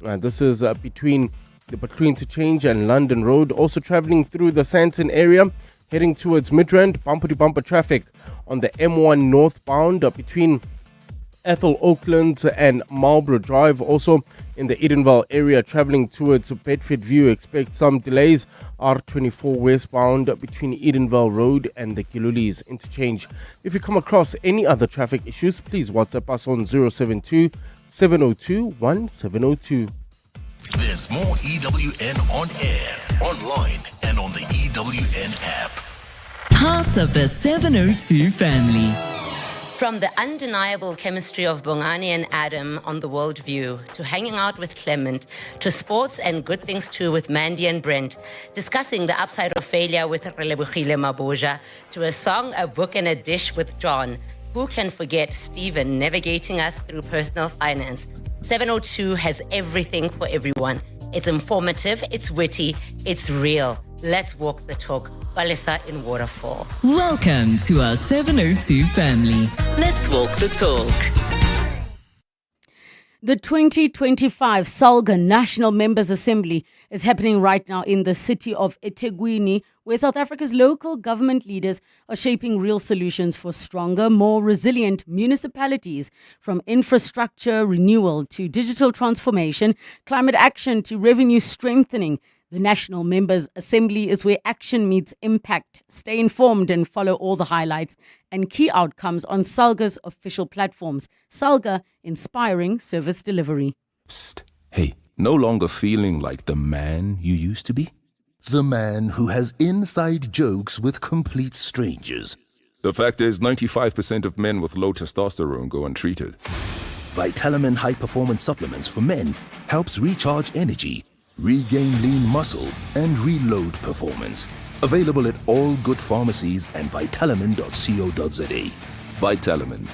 This is between the Butlu interchange and London Road. Also traveling through the Sandton area, heading towards Midrand. Bumper-to-bumper traffic on the M1 northbound between Ethel Oakland and Marlborough Drive. Also in the Edenvale area, traveling towards Bedford View. Expect some delays. R24 westbound between Edenvale Road and the Kilulis interchange. If you come across any other traffic issues, please WhatsApp us on 072 702 1702. There's more EWN on air, online, and on the EWN app. Part of the 702 family. From the undeniable chemistry of Bongani and Adam on The World View, to hanging out with Clement, to sports and good things too with Mandy and Brent, discussing the upside of failure with Relebogile Mabotja, to a song, a book, and a dish with John. Who can forget Stephen navigating us through personal finance? 702 has everything for everyone. It's informative, it's witty, it's real. Let's walk the talk. Balisa in Waterfall. Welcome to our 702 family. Let's walk the talk. The 2025 SALGA National Members Assembly is happening right now in the city of eThekwini, where South Africa's local government leaders are shaping real solutions for stronger, more resilient municipalities, from infrastructure renewal to digital transformation, climate action to revenue strengthening. The National Members Assembly is where action meets impact. Stay informed and follow all the highlights and key outcomes on SALGA's official platforms. SALGA, inspiring service delivery. Psst. Hey, no longer feeling like the man you used to be? The man who has inside jokes with complete strangers. The fact is, 95% of men with low testosterone go untreated. Vitamin High Performance Supplements for men helps recharge energy, regain lean muscle, and reload performance. Available at all good pharmacies and Vitalamin.co.za. Vitalamin.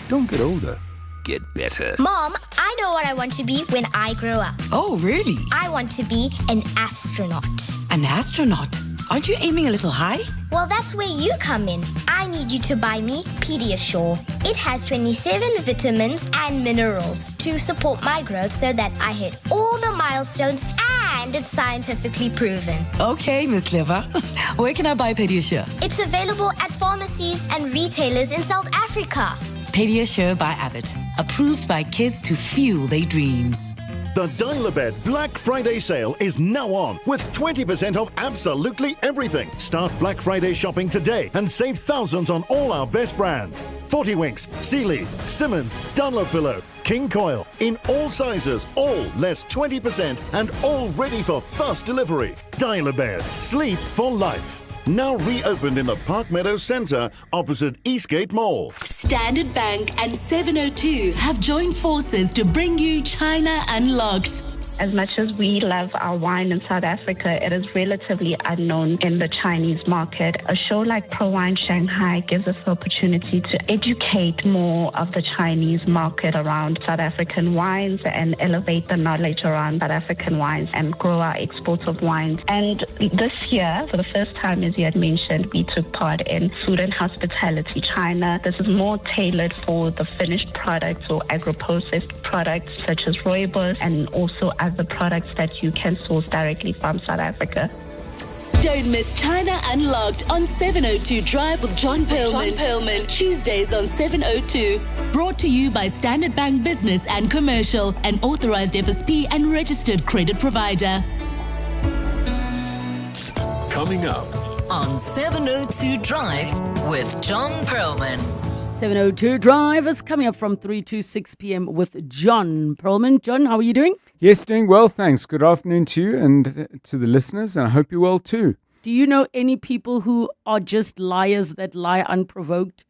Don't get older. Get better. Mom, I know what I want to be when I grow up. Oh, really? I want to be an astronaut. An astronaut? Aren't you aiming a little high? Well, that's where you come in. I need you to buy me Pediasure. It has 27 vitamins and minerals to support my growth so that I hit all the milestones, and it's scientifically proven. Okay, Miss Clever. Where can I buy Pediasure? It's available at pharmacies and retailers in South Africa. Pediasure by Abbott. Approved by kids to fuel their dreams. The Dial-A-Bed Black Friday sale is now on with 20% off absolutely everything. Start Black Friday shopping today and save thousands on all our best brands. 40 Winks, Sealy, Simmons, Dunlopillow, King Coil in all sizes, all less 20% and all ready for fast delivery. Dial-A-Bed, sleep for life. Now reopened in the Park Meadows Centre opposite Eastgate Mall. Standard Bank and 702 have joined forces to bring you China Unlocked. As much as we love our wine in South Africa, it is relatively unknown in the Chinese market. A show like Pro Wine Shanghai gives us the opportunity to educate more of the Chinese market around South African wines and elevate the knowledge around South African wines and grow our exports of wines. And this year, for the first time, as you had mentioned, we took part in Food and Hospitality China. This is more tailored for the finished products or agro-processed products such as rooibos and also other products that you can source directly from South Africa. Don't miss China Unlocked on 702 Drive with John Perlman. Tuesdays on 702. Brought to you by Standard Bank Business and Commercial, an authorized FSP and registered credit provider. Coming up on 702 Drive with John Perlman. 702 Drive is coming up from 3 to 6 p.m. with John Perlman. John, how are you doing? Yes, doing well, thanks. Good afternoon to you and to the listeners, and I hope you're well too. Do you know any people who are just liars that lie unprovoked?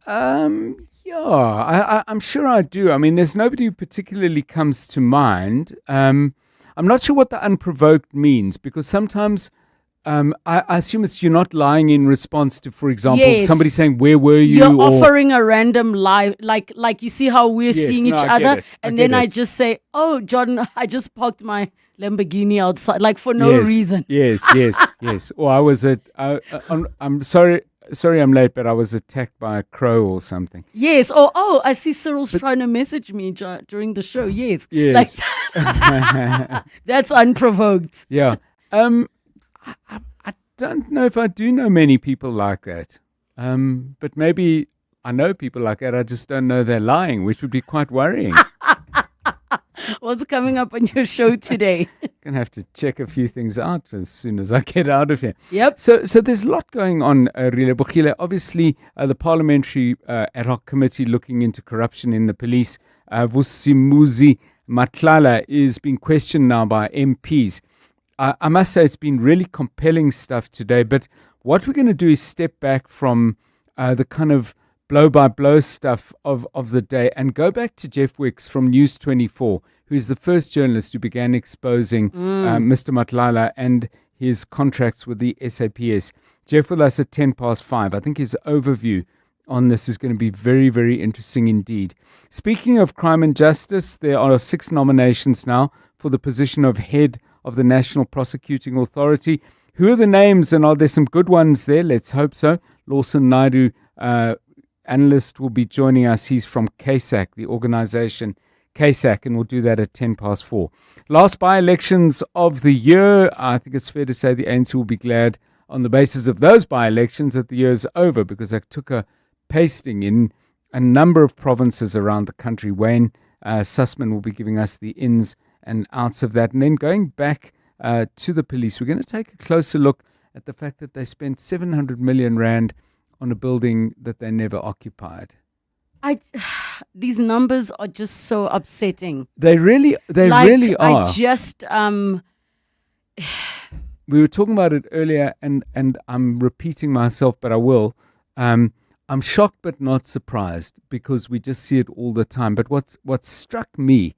Yeah, I'm sure I do. I mean, there's nobody who particularly comes to mind. I'm not sure what the unprovoked means, because sometimes I assume it's you're not lying in response to, for example, somebody saying, "Where were you?" You're offering a random lie, like you see how we're seeing each other, and then I just say, "Oh, John, I just parked my Lamborghini outside," like for no reason. Yes. Or I was I'm sorry, I'm late, but I was attacked by a crow or something. Yes. Or I see Cyril's trying to message me during the show. Yes. Yes. Like, that's unprovoked. Yeah. I don't know if I do know many people like that. But maybe I know people like that. I just don't know they're lying, which would be quite worrying. What's coming up on your show today? Gonna have to check a few things out as soon as I get out of here. Yep. So there's a lot going on, Relebogile. Obviously, the Parliamentary Ad Hoc Committee looking into corruption in the police, Vusimuzi Matlala, is being questioned now by MPs. I must say it's been really compelling stuff today, but what we're going to do is step back from the kind of blow-by-blow stuff of the day and go back to Jeff Wicks from News 24, who's the first journalist who began exposing Mr. Matlala and his contracts with the SAPS. Jeff with us at 5:10. I think his overview on this is going to be very, very interesting indeed. Speaking of crime and justice, there are 6 nominations now for the position of head of the National Prosecuting Authority. Who are the names, and are there some good ones there? Let's hope so. Lawson Naidu, analyst, will be joining us. He's from KSAC, the organization KSAC, and we'll do that at 4:10. Last by-elections of the year. I think it's fair to say the ANC will be glad on the basis of those by-elections that the year's over, because they took a pasting in a number of provinces around the country. Wayne Sussman will be giving us the ins and outs of that. And then going back to the police, we're going to take a closer look at the fact that they spent 700 million rand on a building that they never occupied. These numbers are just so upsetting. They really are. I just we were talking about it earlier, and I'm repeating myself, but I will. I'm shocked but not surprised, because we just see it all the time. But what struck me,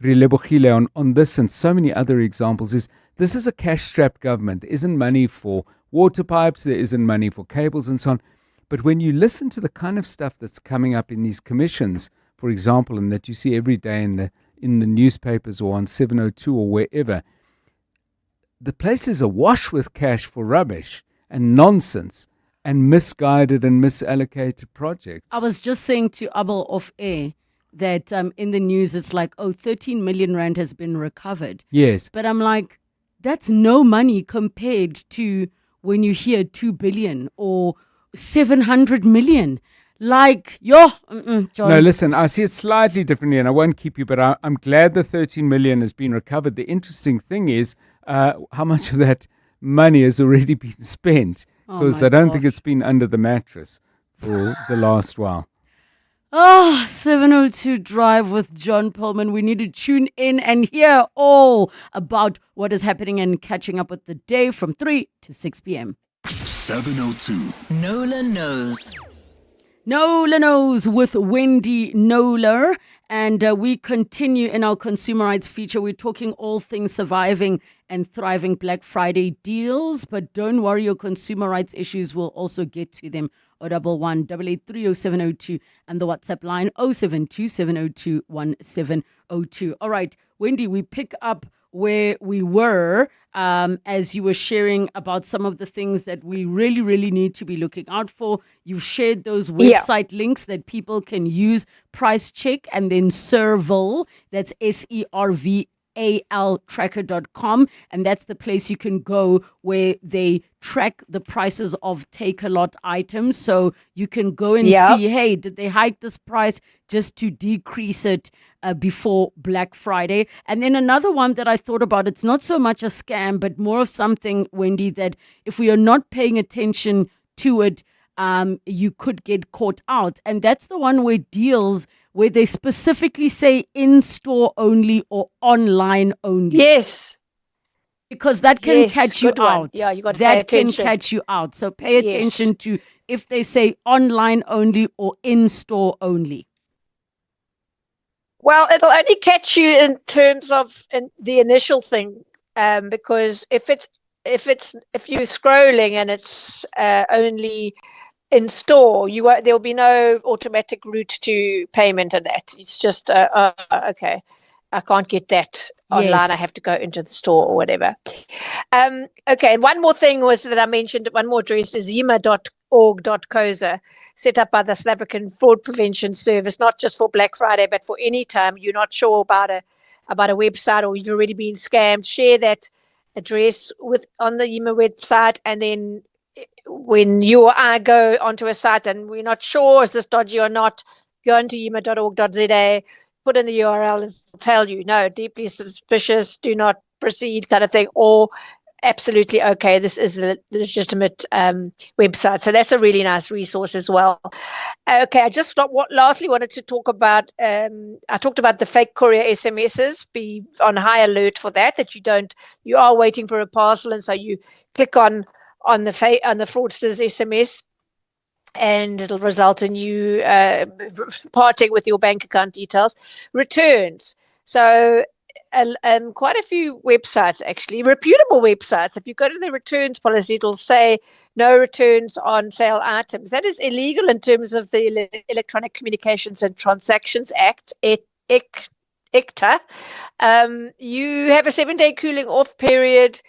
Relebogile, on this and so many other examples, is this is a cash-strapped government. There isn't money for water pipes, there isn't money for cables and so on. But when you listen to the kind of stuff that's coming up in these commissions, for example, and that you see every day in the newspapers or on 702 or wherever, the place is awash with cash for rubbish and nonsense and misguided and misallocated projects. I was just saying to Abel off air that in the news it's like, 13 million rand has been recovered. Yes. But I'm like, that's no money compared to when you hear 2 billion or 700 million. Like, John. No, listen, I see it slightly differently and I won't keep you, but I'm glad the 13 million has been recovered. The interesting thing is how much of that money has already been spent, because I don't think it's been under the mattress for the last while. 702 Drive with John Pullman. We need to tune in and hear all about what is happening and catching up with the day from 3 to 6 p.m. 702. Nola knows. Nola Knows with Wendy Nola. And we continue in our consumer rights feature. We're talking all things surviving and thriving Black Friday deals. But don't worry, your consumer rights issues will also get to them. 011 883 0702 and the WhatsApp line 072 702 1702. All right, Wendy, we pick up where we were as you were sharing about some of the things that we really, really need to be looking out for. You've shared those website links that people can use, Price Check and then Serval, that's SERVAL tracker.com, and that's the place you can go where they track the prices of take-a-lot items. So you can go and see, hey, did they hike this price just to decrease it before Black Friday? And then another one that I thought about, it's not so much a scam, but more of something, Wendy, that if we are not paying attention to it, you could get caught out. And that's the one where deals where they specifically say in-store only or online only. Yes. Because that can catch you out. Yeah, you got to that pay attention. Can catch you out. So pay attention to if they say online only or in-store only. Well, it'll only catch you in terms of the initial thing, because if you're scrolling and it's only in store, there'll be no automatic route to payment of that. It's just okay, I can't get that online. I have to go into the store or whatever. Okay, and one more thing was that I mentioned. One more address is yima.org.coza, set up by the South African Fraud Prevention Service, not just for Black Friday, but for any time you're not sure about a website or you've already been scammed. Share that address on the Yima website, and then when you or I go onto a site and we're not sure is this dodgy or not, go into yima.org.za, put in the URL, and it'll tell you, no, deeply suspicious, do not proceed, kind of thing, or absolutely okay, this is a legitimate website. So that's a really nice resource as well. Okay, I just lastly wanted to talk about, I talked about the fake courier SMSs. Be on high alert for that you are waiting for a parcel, and so you click on the fraudster's SMS, and it'll result in you parting with your bank account details. Returns. So quite a few websites, actually, reputable websites, if you go to the returns policy, it'll say no returns on sale items. That is illegal in terms of the Electronic Communications and Transactions Act, ICTA. You have a 7-day cooling off period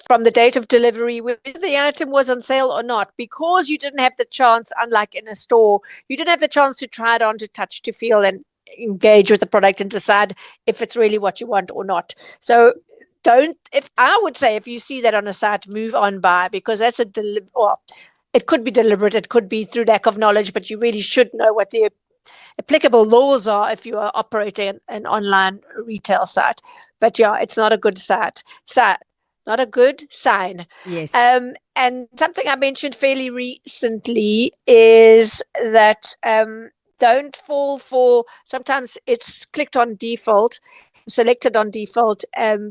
from the date of delivery, whether the item was on sale or not, because you didn't have the chance, unlike in a store, you didn't have the chance to try it on, to touch, to feel, and engage with the product and decide if it's really what you want or not. So I would say if you see that on a site, move on by, because that's it could be deliberate, it could be through lack of knowledge, but you really should know what the applicable laws are if you are operating an online retail site. But yeah, it's not a good not a good sign. Yes. And something I mentioned fairly recently is that don't fall for, sometimes it's clicked on default, selected on default,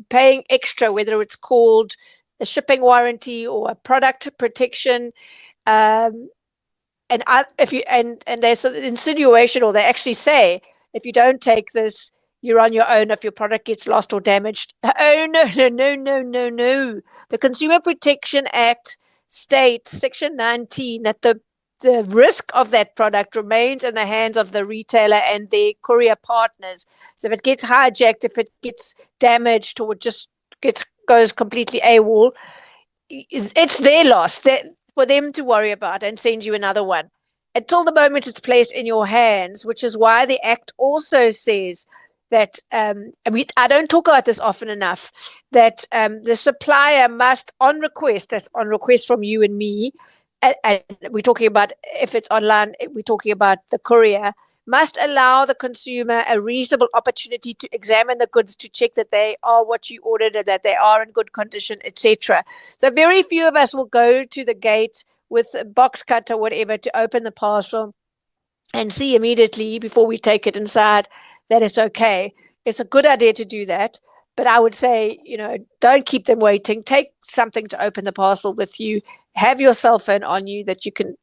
paying extra, whether it's called a shipping warranty or a product protection. And there's an insinuation, or they actually say, if you don't take this, you're on your own if your product gets lost or damaged. Oh, no. The Consumer Protection Act states, Section 19, that the risk of that product remains in the hands of the retailer and their courier partners. So if it gets hijacked, if it gets damaged, or just gets goes completely AWOL, it's their loss for them to worry about and send you another one. Until the moment it's placed in your hands, which is why the Act also says that, I don't talk about this often enough, that the supplier must, on request, that's on request from you and me, and we're talking about, if it's online, we're talking about the courier, must allow the consumer a reasonable opportunity to examine the goods to check that they are what you ordered and that they are in good condition, etc. So very few of us will go to the gate with a box cut or whatever to open the parcel and see immediately before we take it inside that it's okay. It's a good idea to do that. But I would say, don't keep them waiting. Take something to open the parcel with you. Have your cell phone on you that you can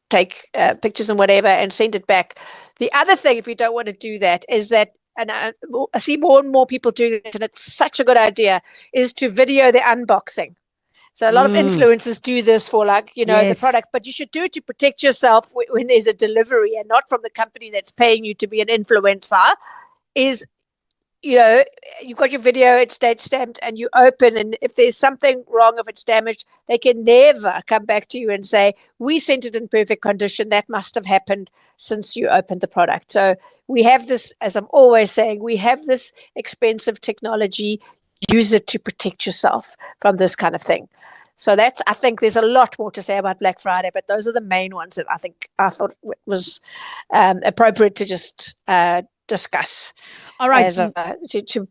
take pictures and whatever and send it back. The other thing, if you don't want to do that, is that, and I see more and more people doing it, and it's such a good idea, is to video the unboxing. So a lot of influencers do this for the product, but you should do it to protect yourself when there's a delivery and not from the company that's paying you to be an influencer. Is, you've got your video, it's date stamped, and you open, and if there's something wrong, if it's damaged, they can never come back to you and say, we sent it in perfect condition. That must have happened since you opened the product. So we have this, as I'm always saying, we have this expensive technology. Use it to protect yourself from this kind of thing. So I think there's a lot more to say about Black Friday, but those are the main ones that I thought was appropriate to just discuss. All right. As, to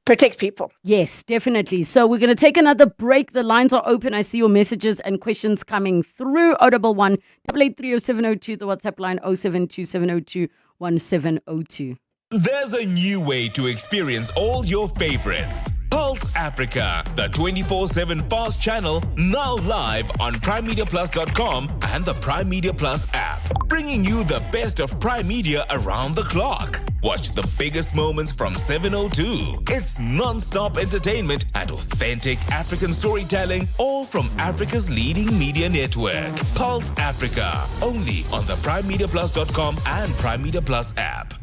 protect people. Yes, definitely. So we're going to take another break. The lines are open. I see your messages and questions coming through. 011 8830702, the WhatsApp line 0727021702. There's a new way to experience all your favorites. Pulse Africa, the 24/7 fast channel, now live on PrimeMediaPlus.com and the Prime Media Plus app, bringing you the best of Prime Media around the clock. Watch the biggest moments from 7:02. It's non-stop entertainment and authentic African storytelling, all from Africa's leading media network. Pulse Africa, only on the PrimeMediaPlus.com and Prime Media Plus app.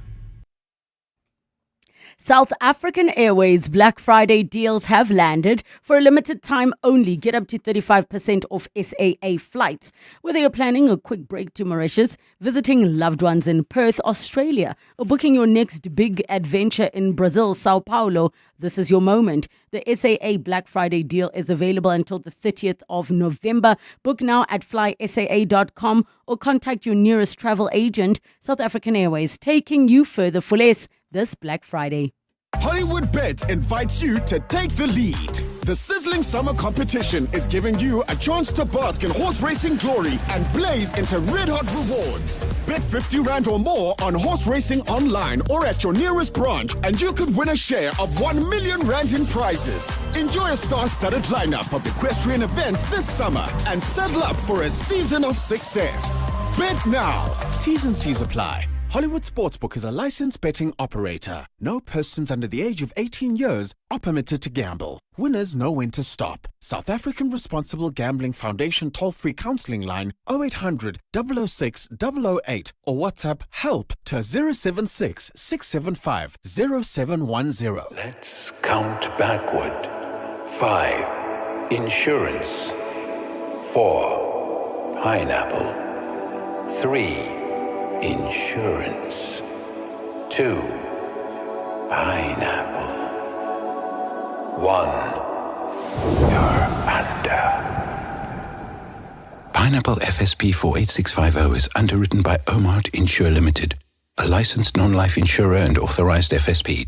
South African Airways Black Friday deals have landed. For a limited time only, get up to 35% off SAA flights. Whether you're planning a quick break to Mauritius, visiting loved ones in Perth, Australia, or booking your next big adventure in Brazil, Sao Paulo, this is your moment. The SAA Black Friday deal is available until the 30th of November. Book now at flysaa.com or contact your nearest travel agent. South African Airways, taking you further for less this Black Friday. Hollywood Bets invites you to take the lead. The sizzling summer competition is giving you a chance to bask in horse racing glory and blaze into red-hot rewards. Bet 50 Rand or more on horse racing online or at your nearest branch, and you could win a share of 1 million Rand in prizes. Enjoy a star-studded lineup of equestrian events this summer and settle up for a season of success. Bet now. T's and C's apply. Hollywood Sportsbook is a licensed betting operator. No persons under the age of 18 years are permitted to gamble. Winners know when to stop. South African Responsible Gambling Foundation toll-free counselling line 0800 006 008 or WhatsApp HELP to 076 675 0710. Let's count backward. 5. Insurance. 4. Pineapple. 3. Insurance. 2. Pineapple. 1. You're under. Pineapple FSP 48650 is underwritten by Omart Insure Limited, a licensed non-life insurer and authorized FSP.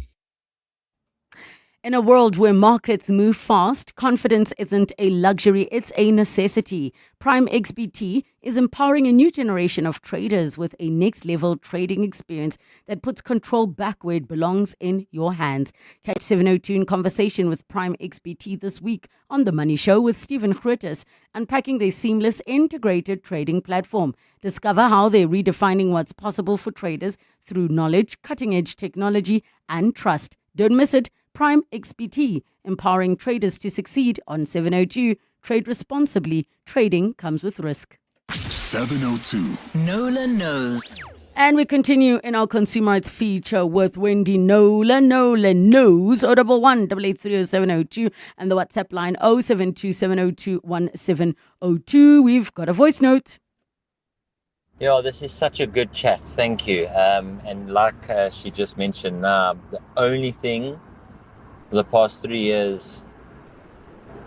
In a world where markets move fast, confidence isn't a luxury, it's a necessity. Prime XBT is empowering a new generation of traders with a next-level trading experience that puts control back where it belongs, in your hands. Catch 702 in conversation with Prime XBT this week on The Money Show with Stephen Grootes, unpacking their seamless integrated trading platform. Discover how they're redefining what's possible for traders through knowledge, cutting-edge technology, and trust. Don't miss it. Prime XBT, empowering traders to succeed on 702. Trade responsibly. Trading comes with risk. 702. Nola knows. And we continue in our consumer rights feature with Wendy Nola. Nola knows 011 8830702 and the WhatsApp line 0727021702. We've got a voice note. Yeah, this is such a good chat. Thank you. And like she just mentioned, the only thing for the past 3 years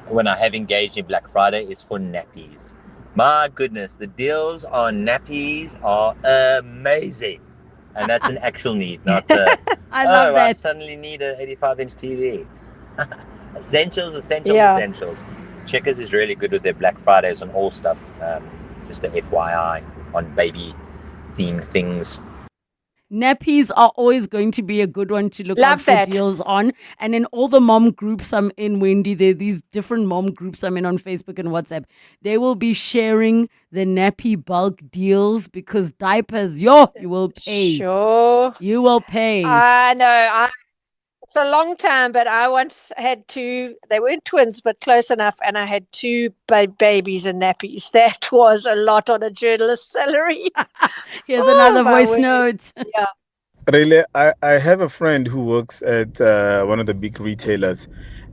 when I have engaged in Black Friday is for nappies. My goodness, the deals on nappies are amazing. And that's an actual need, not I love that. I suddenly need an 85-inch TV. Essentials. Checkers is really good with their Black Fridays on all stuff. Just an FYI on baby-themed things. Nappies are always going to be a good one to look out for deals on. And in all the mom groups I'm in, Wendy, there are these different mom groups I'm in on Facebook and WhatsApp. They will be sharing the nappy bulk deals because diapers, you will pay. Sure. You will pay. I know. It's a long time, but I once had two. They weren't twins, but close enough. And I had two babies in nappies. That was a lot on a journalist's salary. Here's another voice note. Yeah. Really, I have a friend who works at one of the big retailers,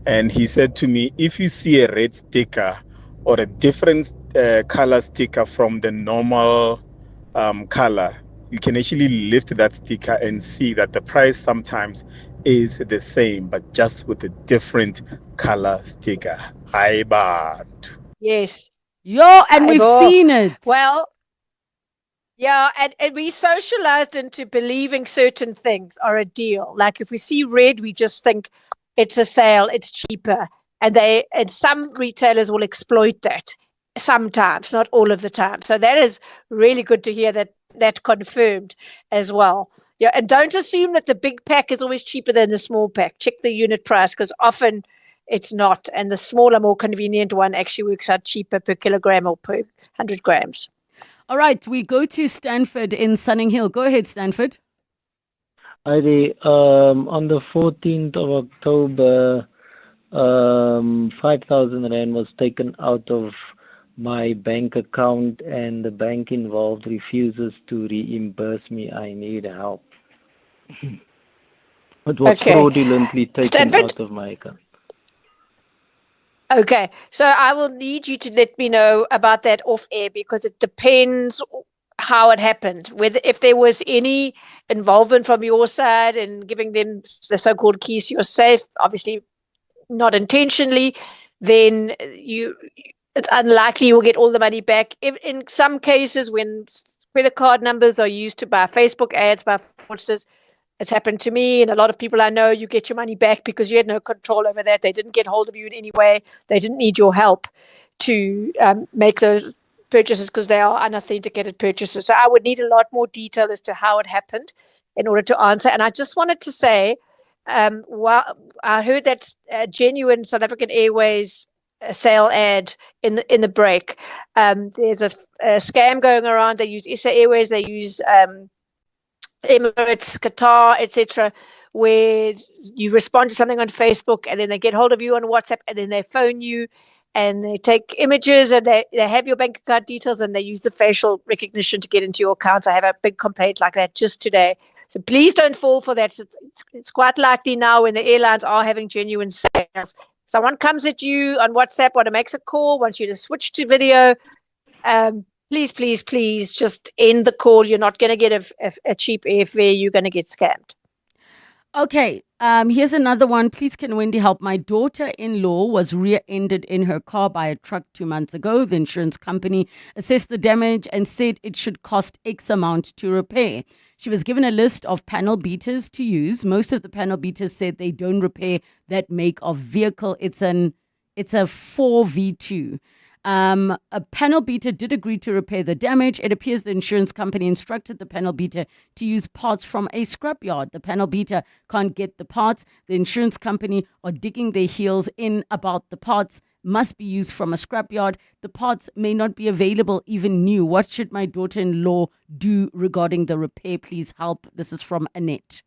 and he said to me, if you see a red sticker or a different color sticker from the normal color, you can actually lift that sticker and see that the price sometimes is the same, but just with a different color sticker. Yes. And we've seen it. Well, yeah, and we socialized into believing certain things are a deal. Like if we see red, we just think it's a sale, it's cheaper. And some retailers will exploit that sometimes, not all of the time. So that is really good to hear that confirmed as well. Yeah, and don't assume that the big pack is always cheaper than the small pack. Check the unit price because often it's not. And the smaller, more convenient one actually works out cheaper per kilogram or per 100 grams. All right, we go to Stanford in Sunning Hill. Go ahead, Stanford. Hi there. On the 14th of October, 5,000 Rand was taken out of my bank account and the bank involved refuses to reimburse me. I need help. It was fraudulently taken out of my account. Okay, so I will need you to let me know about that off air because it depends how it happened. Whether if there was any involvement from your side in giving them the so-called keys to your safe, obviously not intentionally, then it's unlikely you'll get all the money back. If, in some cases, when credit card numbers are used to buy Facebook ads by fraudsters, it's happened to me and a lot of people I know, you get your money back because you had no control over that. They didn't get hold of you in any way. They didn't need your help to make those purchases because they are unauthenticated purchases. So I would need a lot more detail as to how it happened in order to answer. And I just wanted to say, well, I heard that genuine South African Airways sale ad in the break. There's a scam going around. They use SA Airways. They use Emirates, Qatar, etc., where you respond to something on Facebook and then they get hold of you on WhatsApp and then they phone you and they take images and they have your bank account details and they use the facial recognition to get into your accounts. I have a big complaint like that just today. So please don't fall for that. It's quite likely now when the airlines are having genuine sales. Someone comes at you on WhatsApp, makes a call, wants you to switch to video. Please just end the call. You're not going to get a cheap airfare. You're going to get scammed. Okay, here's another one. Please can Wendy help? My daughter-in-law was rear-ended in her car by a truck 2 months ago. The insurance company assessed the damage and said it should cost X amount to repair. She was given a list of panel beaters to use. Most of the panel beaters said they don't repair that make of vehicle. It's a 4V2. A panel beater did agree to repair the damage. It appears the insurance company instructed the panel beater to use parts from a scrapyard. The panel beater can't get the parts. The insurance company are digging their heels in about the parts must be used from a scrapyard. The parts may not be available even new. What should my daughter-in-law do regarding the repair? Please help. This is from Annette.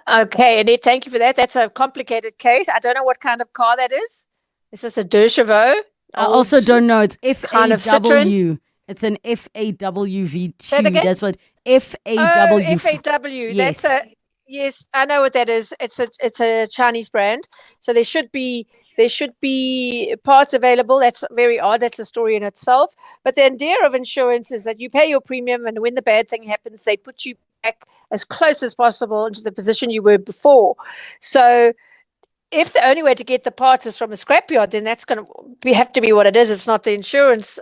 Okay, Annette, thank you for that. That's a complicated case. I don't know what kind of car that is. Is this a Deux Chevaux? I also don't know. It's FAW. Kind of Citroen? It's an FAWV2. Say it again? That's what Oh, FAW. FAW. Yes. Yes, I know what that is. It's a Chinese brand. So there should be parts available. That's very odd. That's a story in itself. But the idea of insurance is that you pay your premium, and when the bad thing happens, they put you back as close as possible into the position you were before. So if the only way to get the parts is from a scrapyard, then that's going to have to be what it is. It's not the insurance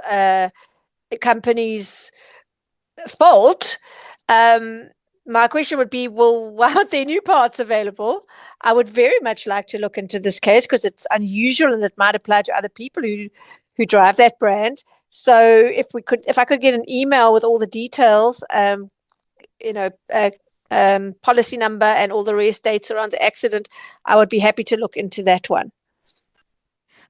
company's fault. My question would be, well, why aren't there new parts available? I would very much like to look into this case because it's unusual and it might apply to other people who drive that brand. So if I could get an email with all the details, policy number and all the rest, dates around the accident, I would be happy to look into that one.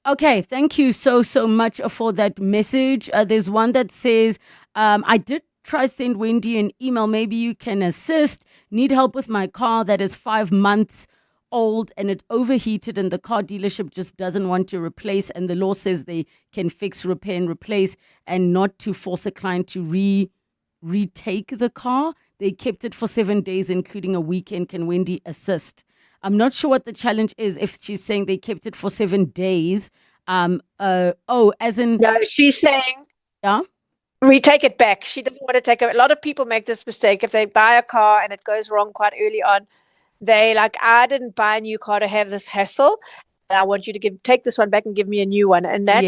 Okay, thank you so much for that message. There's one that says, I did try send Wendy an email. Maybe you can assist. Need help with my car that is 5 months old and it overheated and the car dealership just doesn't want to replace, and the law says they can fix, repair and replace and not to force a client to retake the car. They kept it for 7 days, including a weekend. Can Wendy assist? I'm not sure what the challenge is if she's saying they kept it for 7 days. As in... No, she's saying... Yeah? Retake it back. She doesn't want to take it. A lot of people make this mistake. If they buy a car and it goes wrong quite early on, they like, I didn't buy a new car to have this hassle. I want you to take this one back and give me a new one. And that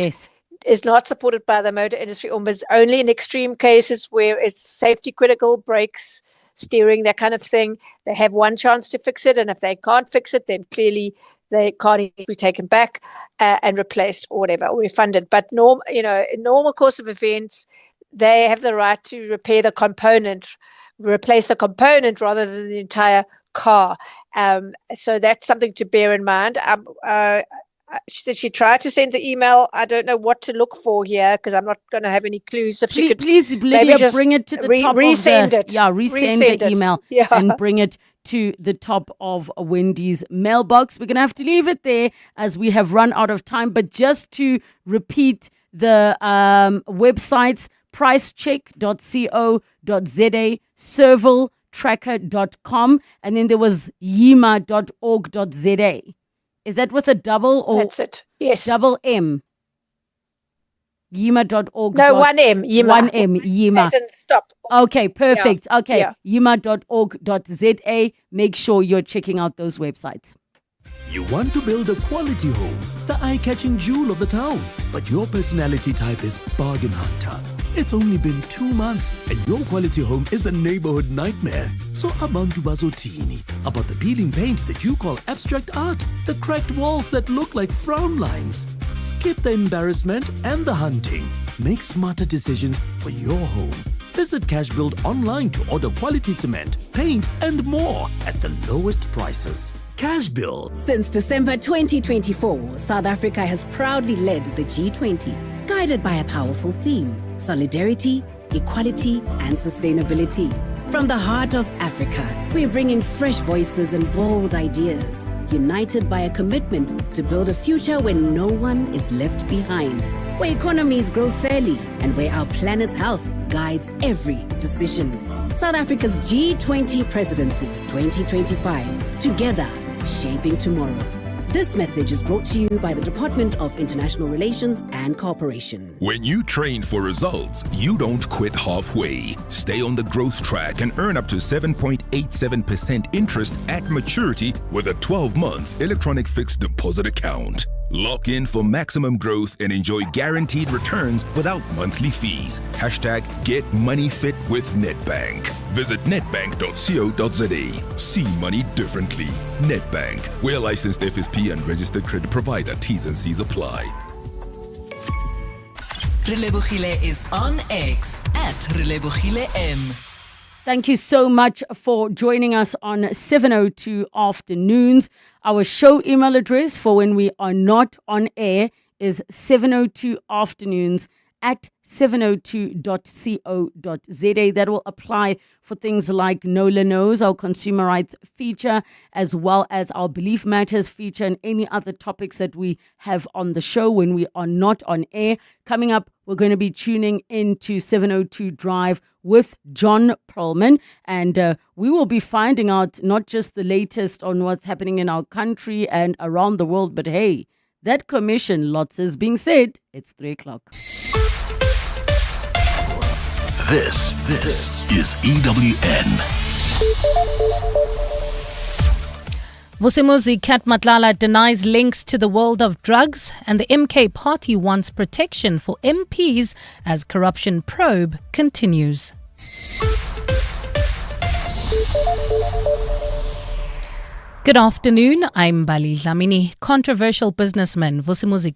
is not supported by the motor industry. Almost only in extreme cases where it's safety critical, brakes, steering, that kind of thing. They have one chance to fix it. And if they can't fix it, then clearly the car needs to be taken back and replaced or whatever, or refunded. But in normal course of events, they have the right to repair the component, replace the component rather than the entire car. So that's something to bear in mind. She said she tried to send the email. I don't know what to look for here because I'm not going to have any clues. If she could please maybe just bring it to the top resend of the, it. Yeah, resend the email and bring it to the top of Wendy's mailbox. We're going to have to leave it there as we have run out of time. But just to repeat the websites, pricecheck.co.za, servaltracker.com, and then there was yima.org.za. Is that with a double or? That's it. Yes. Double M. Yima.org. No, one M. Yima. One M. Yima. As in stop. Okay, perfect. Yeah. Okay. Yeah. Yima.org.za. Make sure you're checking out those websites. You want to build a quality home, the eye-catching jewel of the town, but your personality type is bargain hunter. It's only been 2 months and your quality home is the neighborhood nightmare. So abantu bazotini about the peeling paint that you call abstract art, the cracked walls that look like frown lines. Skip the embarrassment and the hunting. Make smarter decisions for your home. Visit Cashbuild online to order quality cement, paint and more at the lowest prices. Cashbuild. Since December 2024, South Africa has proudly led the G20, guided by a powerful theme: solidarity, equality, and sustainability. From the heart of Africa, we're bringing fresh voices and bold ideas, united by a commitment to build a future where no one is left behind, where economies grow fairly, and where our planet's health guides every decision. South Africa's G20 Presidency 2025, together shaping tomorrow. This message is brought to you by the Department of International Relations and Cooperation. When you train for results, you don't quit halfway. Stay on the growth track and earn up to 7.87% interest at maturity with a 12-month electronic fixed deposit account. Lock in for maximum growth and enjoy guaranteed returns without monthly fees. Hashtag Get Money Fit with Nedbank. Visit nedbank.co.za. See money differently. Nedbank. We're a licensed FSP and registered credit provider. T's and C's apply. Relebogile is on X at Relebogile M. Thank you so much for joining us on 702 Afternoons. Our show email address for when we are not on air is 702afternoons at 702.co.za. That will apply for things like NOLA Knows, our consumer rights feature, as well as our Belief Matters feature, and any other topics that we have on the show when we are not on air. Coming up, we're going to be tuning into 702 Drive with John Perlman, and we will be finding out not just the latest on what's happening in our country and around the world, but hey, that commission, lots is being said. It's 3 o'clock. This is EWN. Vusimuzi Kat Matlala denies links to the world of drugs, and the MK party wants protection for MPs as corruption probe continues. Good afternoon, I'm Bali Dlamini. Controversial businessman Vusimuzi